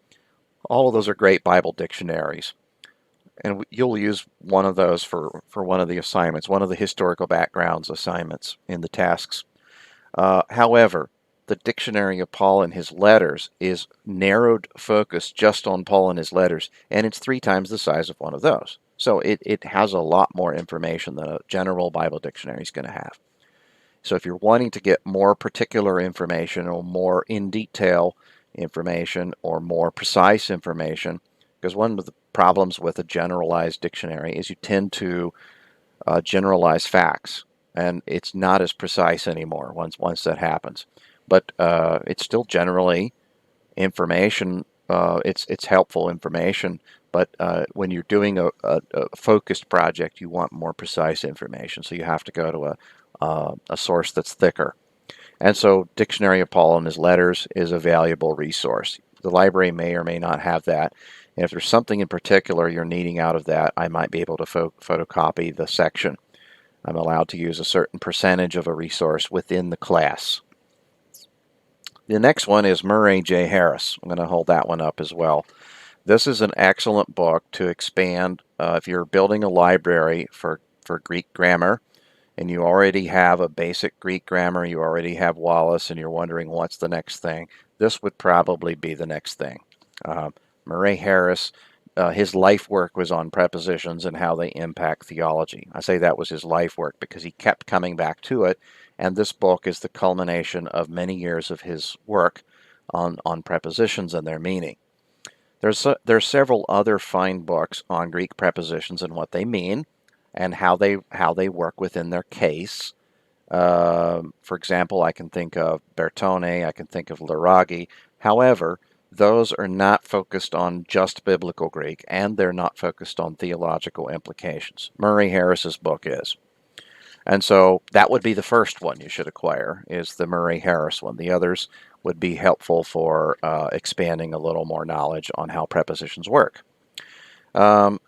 All of those are great Bible dictionaries. And you'll use one of those for one of the assignments, one of the historical backgrounds assignments in the tasks. However, the Dictionary of Paul and His Letters is narrowed focus just on Paul and his letters, and it's 3 times the size of one of those. So it has a lot more information than a general Bible dictionary is going to have. So if you're wanting to get more particular information or more in detail information or more precise information, because one of the problems with a generalized dictionary is you tend to generalize facts, and it's not as precise anymore once that happens. But it's still generally information. It's helpful information, but when you're doing a focused project, you want more precise information, so you have to go to a source that's thicker. And so Dictionary of Paul and His Letters is a valuable resource. The library may or may not have that. And if there's something in particular you're needing out of that, I might be able to photocopy the section. I'm allowed to use a certain percentage of a resource within the class. The next one is Murray J. Harris. I'm going to hold that one up as well. This is an excellent book to expand if you're building a library for Greek grammar and you already have a basic Greek grammar, you already have Wallace, and you're wondering what's the next thing. This would probably be the next thing. Murray Harris, his life work was on prepositions and how they impact theology. I say that was his life work because he kept coming back to it, and this book is the culmination of many years of his work on prepositions and their meaning. There's several other fine books on Greek prepositions and what they mean and how they work within their case. For example, I can think of Bertone, I can think of Laragi. However, those are not focused on just biblical Greek, and they're not focused on theological implications. Murray Harris's book is. And so that would be the first one you should acquire, is the Murray Harris one. The others would be helpful for expanding a little more knowledge on how prepositions work. Um,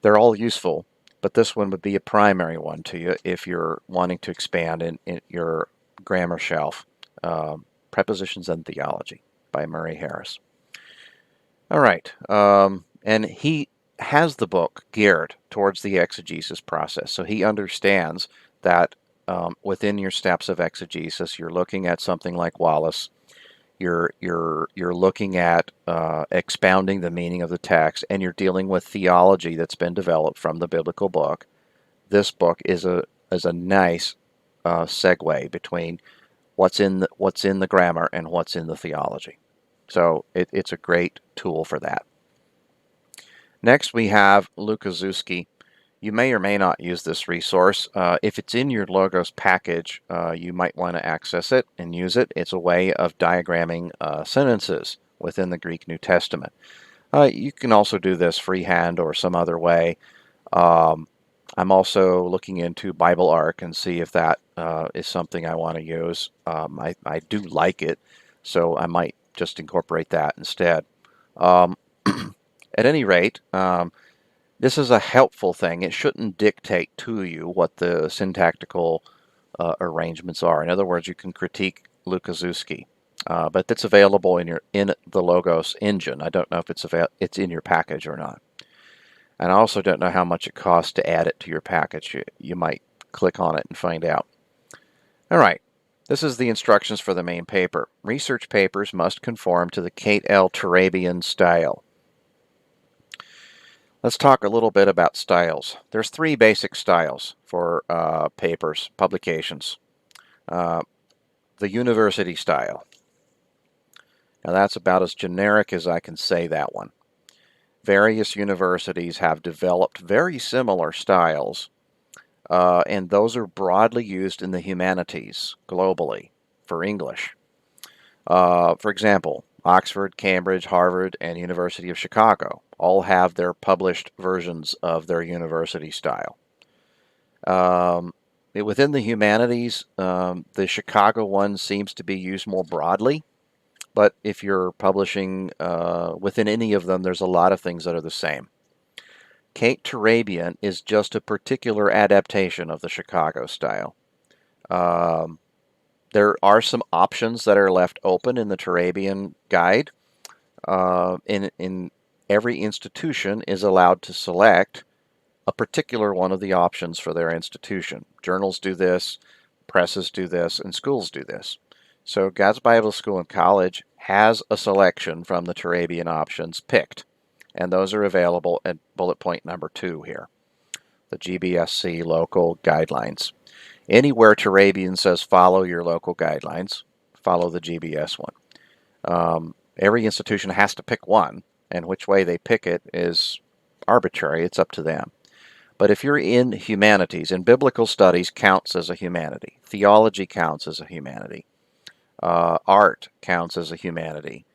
they're all useful, but this one would be a primary one to you if you're wanting to expand in your grammar shelf. Prepositions and Theology by Murray Harris. All right. And he has the book geared towards the exegesis process. So he understands that within your steps of exegesis, you're looking at something like Wallace. You're looking at expounding the meaning of the text, and you're dealing with theology that's been developed from the biblical book. This book is a nice segue between what's in the grammar and what's in the theology. So it's a great tool for that. Next, we have Lukaszewski. You may or may not use this resource. If it's in your Logos package, you might want to access it and use it. It's a way of diagramming sentences within the Greek New Testament. You can also do this freehand or some other way. I'm also looking into Bible Arc and see if that is something I want to use. I do like it, so I might just incorporate that instead. At any rate, this is a helpful thing. It shouldn't dictate to you what the syntactical arrangements are. In other words, you can critique Lukaszewski, but it's available in the Logos engine. I don't know if it's in your package or not. And I also don't know how much it costs to add it to your package. You might click on it and find out. All right. This is the instructions for the main paper. Research papers must conform to the Kate L. Turabian style. Let's talk a little bit about styles. There's 3 basic styles for papers, publications. The university style. Now that's about as generic as I can say that one. Various universities have developed very similar styles, and those are broadly used in the humanities globally for English. For example, Oxford, Cambridge, Harvard, and University of Chicago all have their published versions of their university style. Within the humanities, the Chicago one seems to be used more broadly, but if you're publishing within any of them, there's a lot of things that are the same. Kate Turabian is just a particular adaptation of the Chicago style. There are some options that are left open in the Turabian guide. In every institution is allowed to select a particular one of the options for their institution. Journals do this, presses do this, and schools do this. So God's Bible School and College has a selection from the Turabian options picked, and those are available at bullet point number 2 here, the GBSC local guidelines. Anywhere Turabian says follow your local guidelines, follow the GBS one. Every institution has to pick one, and which way they pick it is arbitrary. It's up to them. But if you're in humanities, and biblical studies counts as a humanity, theology counts as a humanity, art counts as a humanity,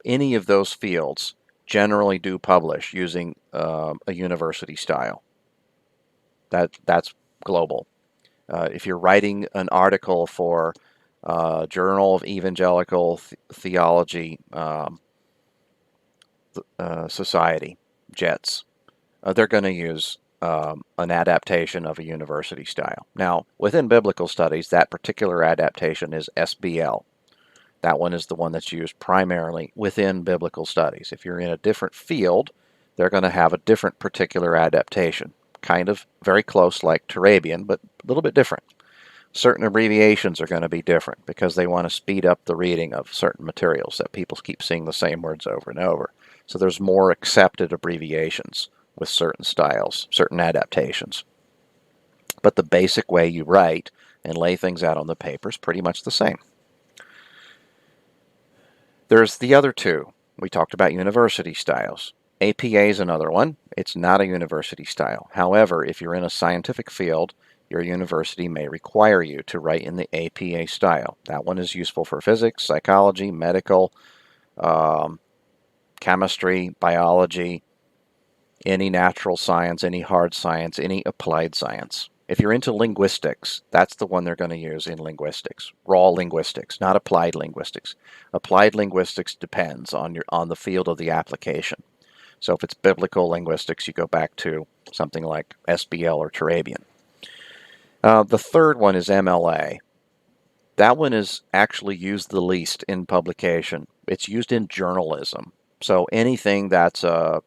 any of those fields generally do publish using a university style. That's global. If you're writing an article for Journal of Evangelical Theology Society, JETS, they're going to use an adaptation of a university style. Now, within biblical studies, that particular adaptation is SBL. That one is the one that's used primarily within biblical studies. If you're in a different field, they're going to have a different particular adaptation. Kind of very close like Turabian, but a little bit different. Certain abbreviations are going to be different because they want to speed up the reading of certain materials that people keep seeing the same words over and over. So there's more accepted abbreviations with certain styles, certain adaptations. But the basic way you write and lay things out on the paper is pretty much the same. There's the other 2. We talked about university styles. APA is another one. It's not a university style. However, if you're in a scientific field, your university may require you to write in the APA style. That one is useful for physics, psychology, medical, chemistry, biology, any natural science, any hard science, any applied science. If you're into linguistics, that's the one they're going to use in linguistics. Raw linguistics, not applied linguistics. Applied linguistics depends on the field of the application. So if it's biblical linguistics, you go back to something like SBL or Turabian. The third one is MLA. That one is actually used the least in publication. It's used in journalism. So anything that's a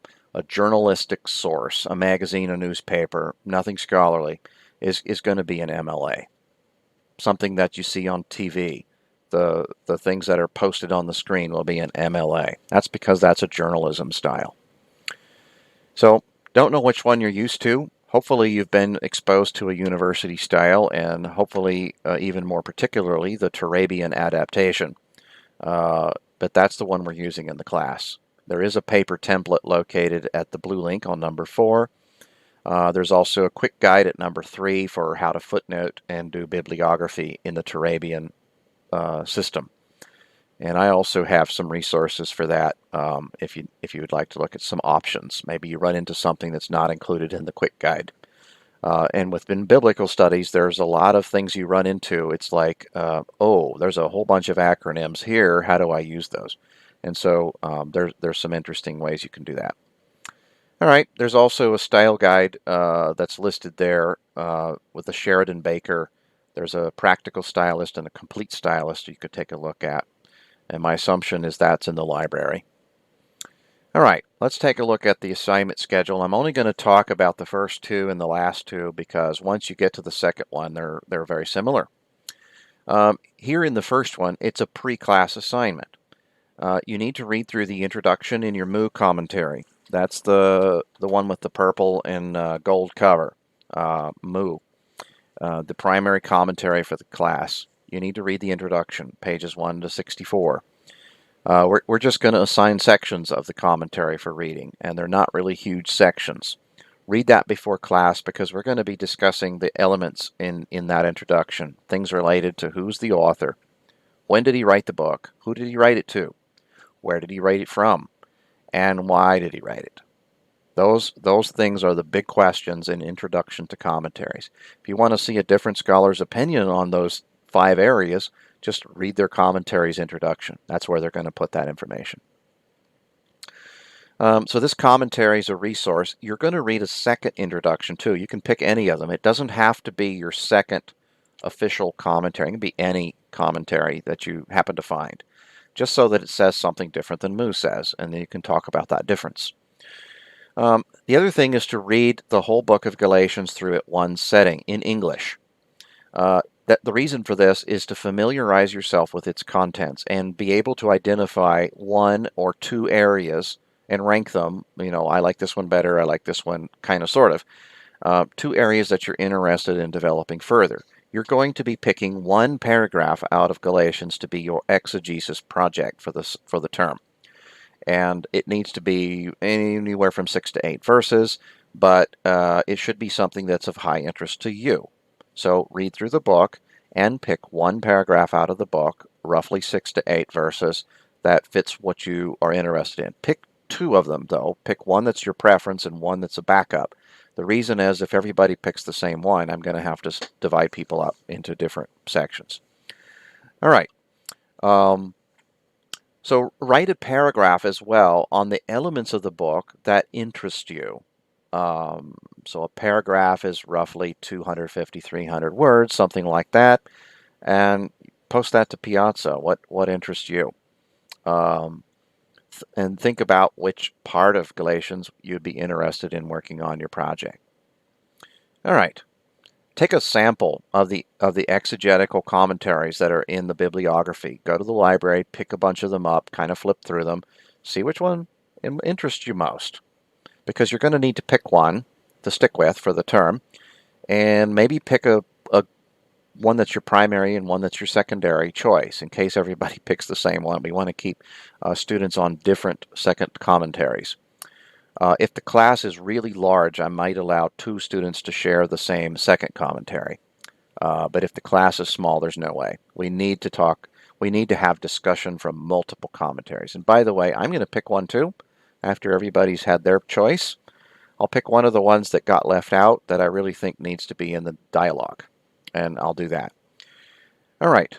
journalistic source, a magazine, a newspaper, nothing scholarly, is going to be an MLA. Something that you see on TV, the things that are posted on the screen will be an MLA. That's because that's a journalism style. So don't know which one you're used to. Hopefully you've been exposed to a university style, and hopefully even more particularly the Turabian adaptation. But that's the one we're using in the class. There is a paper template located at the blue link on number 4. There's also a quick guide at number 3 for how to footnote and do bibliography in the Turabian system. And I also have some resources for that if you would like to look at some options. Maybe you run into something that's not included in the quick guide. And within biblical studies, there's a lot of things you run into. It's like, oh, there's a whole bunch of acronyms here. How do I use those? And so there's some interesting ways you can do that. All right, there's also a style guide that's listed there with the Sheridan Baker. There's a practical stylist and a complete stylist you could take a look at. And my assumption is that's in the library. All right, let's take a look at the assignment schedule. I'm only going to talk about the first 2 and the last 2 because once you get to the second one, they're very similar. Here in the first one, it's a pre-class assignment. You need to read through the introduction in your MOO commentary. That's the one with the purple and gold cover, MOO, the primary commentary for the class. You need to read the introduction, pages 1 to 64. We're just going to assign sections of the commentary for reading, and they're not really huge sections. Read that before class because we're going to be discussing the elements in that introduction, things related to who's the author, when did he write the book, who did he write it to, where did he write it from, and why did he write it. Those things are the big questions in Introduction to Commentaries. If you want to see a different scholar's opinion on those 5 areas, just read their commentary's introduction. That's where they're going to put that information. So this commentary is a resource. You're going to read a second introduction too. You can pick any of them. It doesn't have to be your second official commentary. It can be any commentary that you happen to find, just so that it says something different than MOO says, and then you can talk about that difference. The other thing is to read the whole book of Galatians through at one setting in English. The reason for this is to familiarize yourself with its contents and be able to identify 1 or 2 areas and rank them. You know, I like this one better, I like this one kind of sort of. 2 areas that you're interested in developing further. You're going to be picking 1 paragraph out of Galatians to be your exegesis project for the term. And it needs to be anywhere from 6 to 8 verses, but it should be something that's of high interest to you. So read through the book and pick 1 paragraph out of the book, roughly 6 to 8 verses, that fits what you are interested in. Pick 2 of them, though. Pick 1 that's your preference and 1 that's a backup. The reason is if everybody picks the same one, I'm going to have to divide people up into different sections. All right. So write a paragraph as well on the elements of the book that interest you. So a paragraph is roughly 250, 300 words, something like that, and post that to Piazza. What interests you? And think about which part of Galatians you'd be interested in working on your project. All right. Take a sample of the exegetical commentaries that are in the bibliography. Go to the library, pick a bunch of them up, kind of flip through them, see which one interests you most. Because you're going to need to pick one to stick with for the term, and maybe pick a one that's your primary and one that's your secondary choice in case everybody picks the same one. We want to keep students on different second commentaries. If the class is really large, I might allow 2 students to share the same second commentary. But if the class is small, there's no way. We need to talk. We need to have discussion from multiple commentaries. And by the way, I'm going to pick one too. After everybody's had their choice, I'll pick one of the ones that got left out that I really think needs to be in the dialogue. And I'll do that. All right.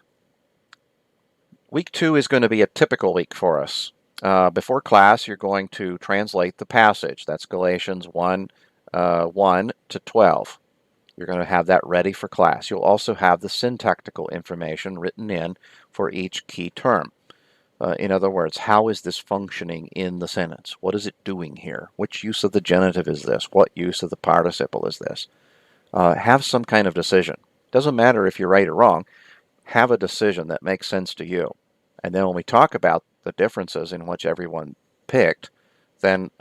Week 2 is going to be a typical week for us. Before class, you're going to translate the passage. That's Galatians 1, 1 to 12. You're going to have that ready for class. You'll also have the syntactical information written in for each key term. In other words, how is this functioning in the sentence? What is it doing here? Which use of the genitive is this? What use of the participle is this? Have some kind of decision. Doesn't matter if you're right or wrong. Have a decision that makes sense to you. And then when we talk about the differences in which everyone picked, then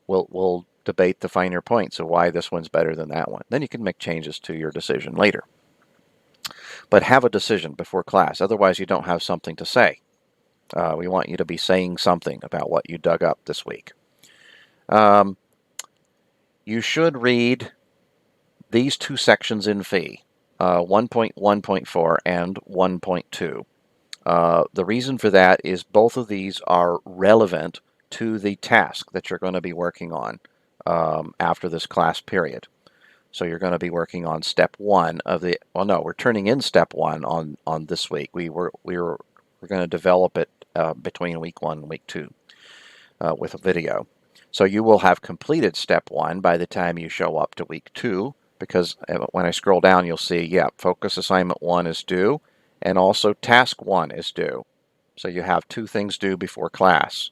we'll debate the finer points of why this one's better than that one. Then you can make changes to your decision later. But have a decision before class. Otherwise, you don't have something to say. We want you to be saying something about what you dug up this week. You should read these two sections in fee, 1.1.4 and 1.2. The reason for that is both of these are relevant to the task that you're going to be working on after this class period. So you're going to be working on step 1 of the, well, no, we're turning in step 1 on this week. We're going to develop it between week 1 and week 2 with a video. So you will have completed step 1 by the time you show up to week 2, because when I scroll down, you'll see, yeah, focus assignment 1 is due, and also task 1 is due. So you have 2 things due before class.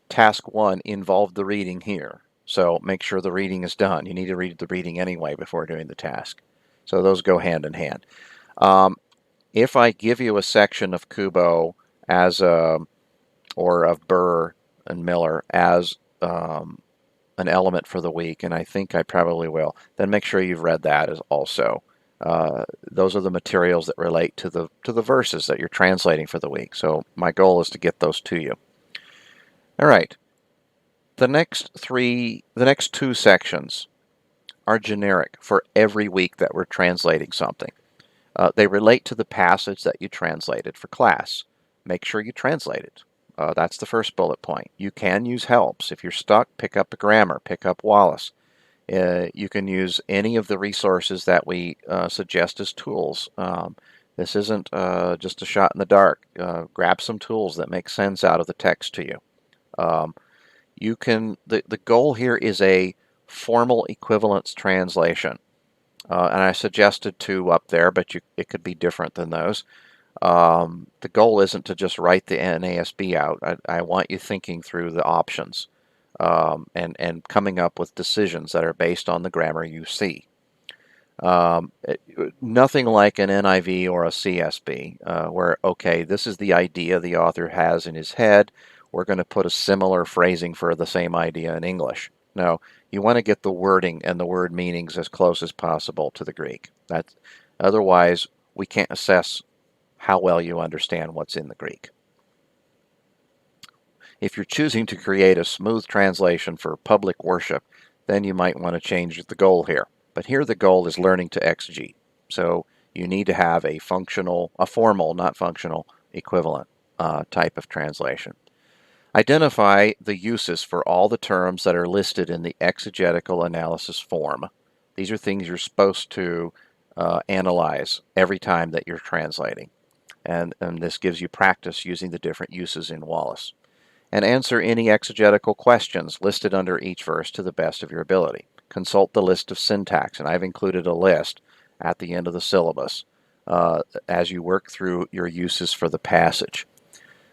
Task 1 involved the reading here, so make sure the reading is done. You need to read the reading anyway before doing the task. So those go hand in hand. If I give you a section of Kubo as or of Burr and Miller as an element for the week, and I think I probably will, then make sure you've read that as also. Those are the materials that relate to the verses that you're translating for the week. So my goal is to get those to you. All right. The next 2 sections are generic for every week that we're translating something. They relate to the passage that you translated for class. Make sure you translate it. That's the first bullet point. You can use helps. If you're stuck, pick up a grammar, pick up Wallace. You can use any of the resources that we suggest as tools. This isn't just a shot in the dark. Grab some tools that make sense out of the text to you. You can. The goal here is a formal equivalence translation, and I suggested 2 up there, but it could be different than those. The goal isn't to just write the NASB out. I want you thinking through the options and coming up with decisions that are based on the grammar you see. Nothing like an NIV or a CSB where, okay, this is the idea the author has in his head. We're going to put a similar phrasing for the same idea in English. No, you want to get the wording and the word meanings as close as possible to the Greek. Otherwise, we can't assess how well you understand what's in the Greek. If you're choosing to create a smooth translation for public worship, then you might want to change the goal here. But here the goal is learning to exegete. So you need to have a formal, not functional, equivalent type of translation. Identify the uses for all the terms that are listed in the exegetical analysis form. These are things you're supposed to analyze every time that you're translating. And this gives you practice using the different uses in Wallace. And answer any exegetical questions listed under each verse to the best of your ability. Consult the list of syntax, and I've included a list at the end of the syllabus as you work through your uses for the passage.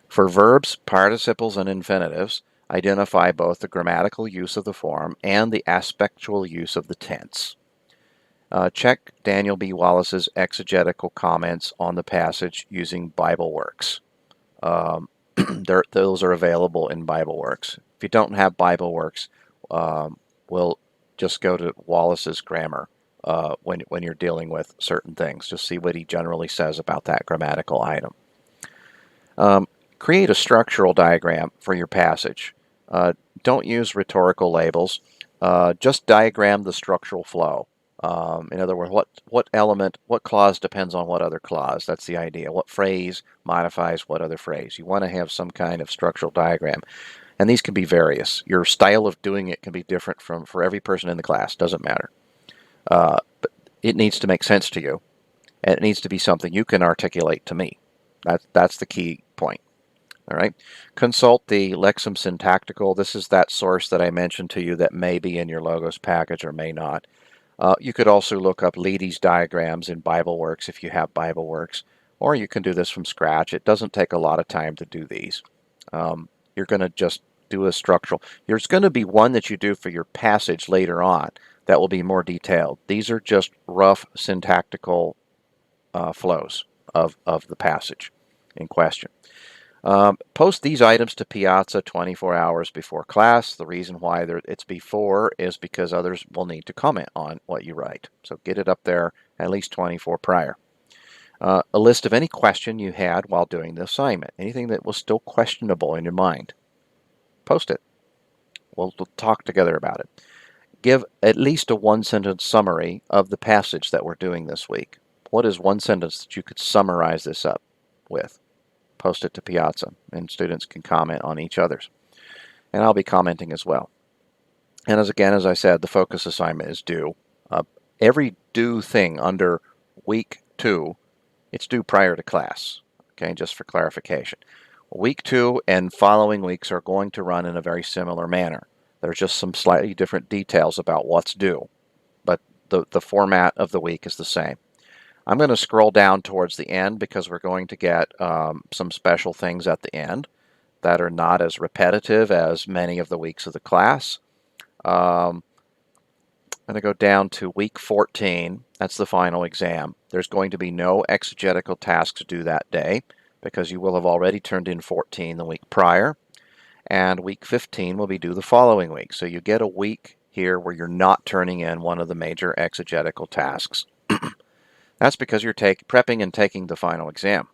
For verbs, participles, and infinitives, identify both the grammatical use of the form and the aspectual use of the tense. Check Daniel B. Wallace's exegetical comments on the passage using BibleWorks. Those are available in BibleWorks. If you don't have BibleWorks, we'll just go to Wallace's grammar when you're dealing with certain things. Just see what he generally says about that grammatical item. Create a structural diagram for your passage. Don't use rhetorical labels. Just diagram the structural flow. In other words, what element, what clause depends on what other clause. That's the idea. What phrase modifies what other phrase. You want to have some kind of structural diagram. And these can be various. Your style of doing it can be different for every person in the class. Doesn't matter. But it needs to make sense to you. And it needs to be something you can articulate to me. That's the key point. All right. Consult the Lexham Syntactical. This is that source that I mentioned to you that may be in your Logos package or may not. You could also look up Leedy's diagrams in BibleWorks if you have BibleWorks, or you can do this from scratch. It doesn't take a lot of time to do these. You're going to just do a structural. There's going to be one that you do for your passage later on that will be more detailed. These are just rough syntactical flows of the passage in question. Post these items to Piazza 24 hours before class. The reason why it's before is because others will need to comment on what you write. So get it up there at least 24 prior. A list of any question you had while doing the assignment. Anything that was still questionable in your mind. Post it. We'll talk together about it. Give at least a one-sentence summary of the passage that we're doing this week. What is one sentence that you could summarize this up with? Post it to Piazza, and students can comment on each other's. And I'll be commenting as well. And as I said, the focus assignment is due. Every due thing under week 2, it's due prior to class. Okay, just for clarification. Week 2 and following weeks are going to run in a very similar manner. There's just some slightly different details about what's due, but the format of the week is the same. I'm going to scroll down towards the end because we're going to get some special things at the end that are not as repetitive as many of the weeks of the class. I'm going to go down to week 14. That's the final exam. There's going to be no exegetical tasks due that day because you will have already turned in 14 the week prior. And week 15 will be due the following week. So you get a week here where you're not turning in one of the major exegetical tasks. That's because you're prepping and taking the final exam.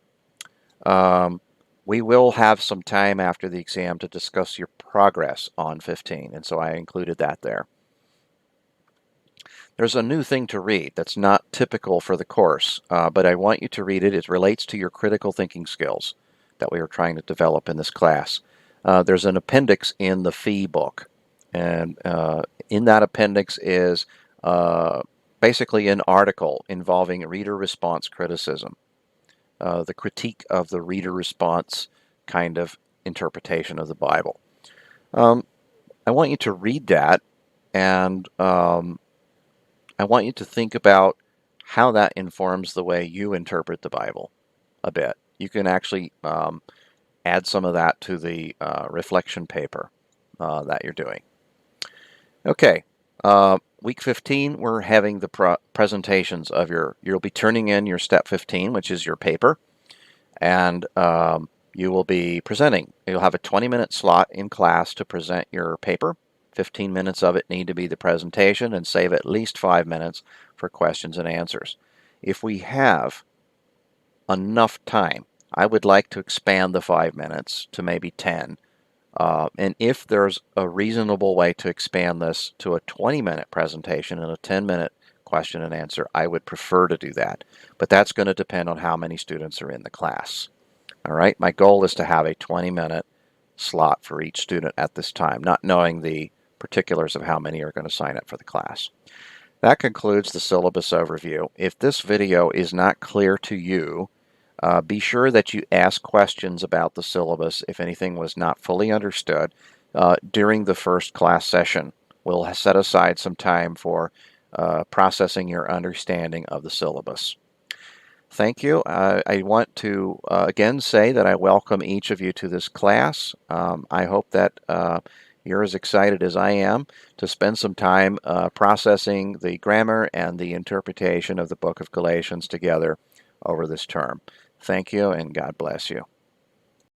We will have some time after the exam to discuss your progress on 15, and so I included that there. There's a new thing to read that's not typical for the course, but I want you to read it. It relates to your critical thinking skills that we are trying to develop in this class. There's an appendix in the fee book, and in that appendix is basically an article involving reader response criticism, the critique of the reader response kind of interpretation of the Bible. I want you to read that, and I want you to think about how that informs the way you interpret the Bible a bit. You can actually add some of that to the reflection paper that you're doing. Okay, week 15, we're having the presentations of you'll be turning in your step 15, which is your paper, and you will be presenting. You'll have a 20-minute slot in class to present your paper. 15 minutes of it need to be the presentation, and save at least 5 minutes for questions and answers. If we have enough time, I would like to expand the 5 minutes to maybe 10. And if there's a reasonable way to expand this to a 20-minute presentation and a 10-minute question and answer, I would prefer to do that. But that's going to depend on how many students are in the class. All right, my goal is to have a 20-minute slot for each student at this time, not knowing the particulars of how many are going to sign up for the class. That concludes the syllabus overview. If this video is not clear to you, be sure that you ask questions about the syllabus if anything was not fully understood during the first class session. We'll set aside some time for processing your understanding of the syllabus. Thank you. I want to again say that I welcome each of you to this class. I hope that you're as excited as I am to spend some time processing the grammar and the interpretation of the book of Galatians together over this term. Thank you, and God bless you.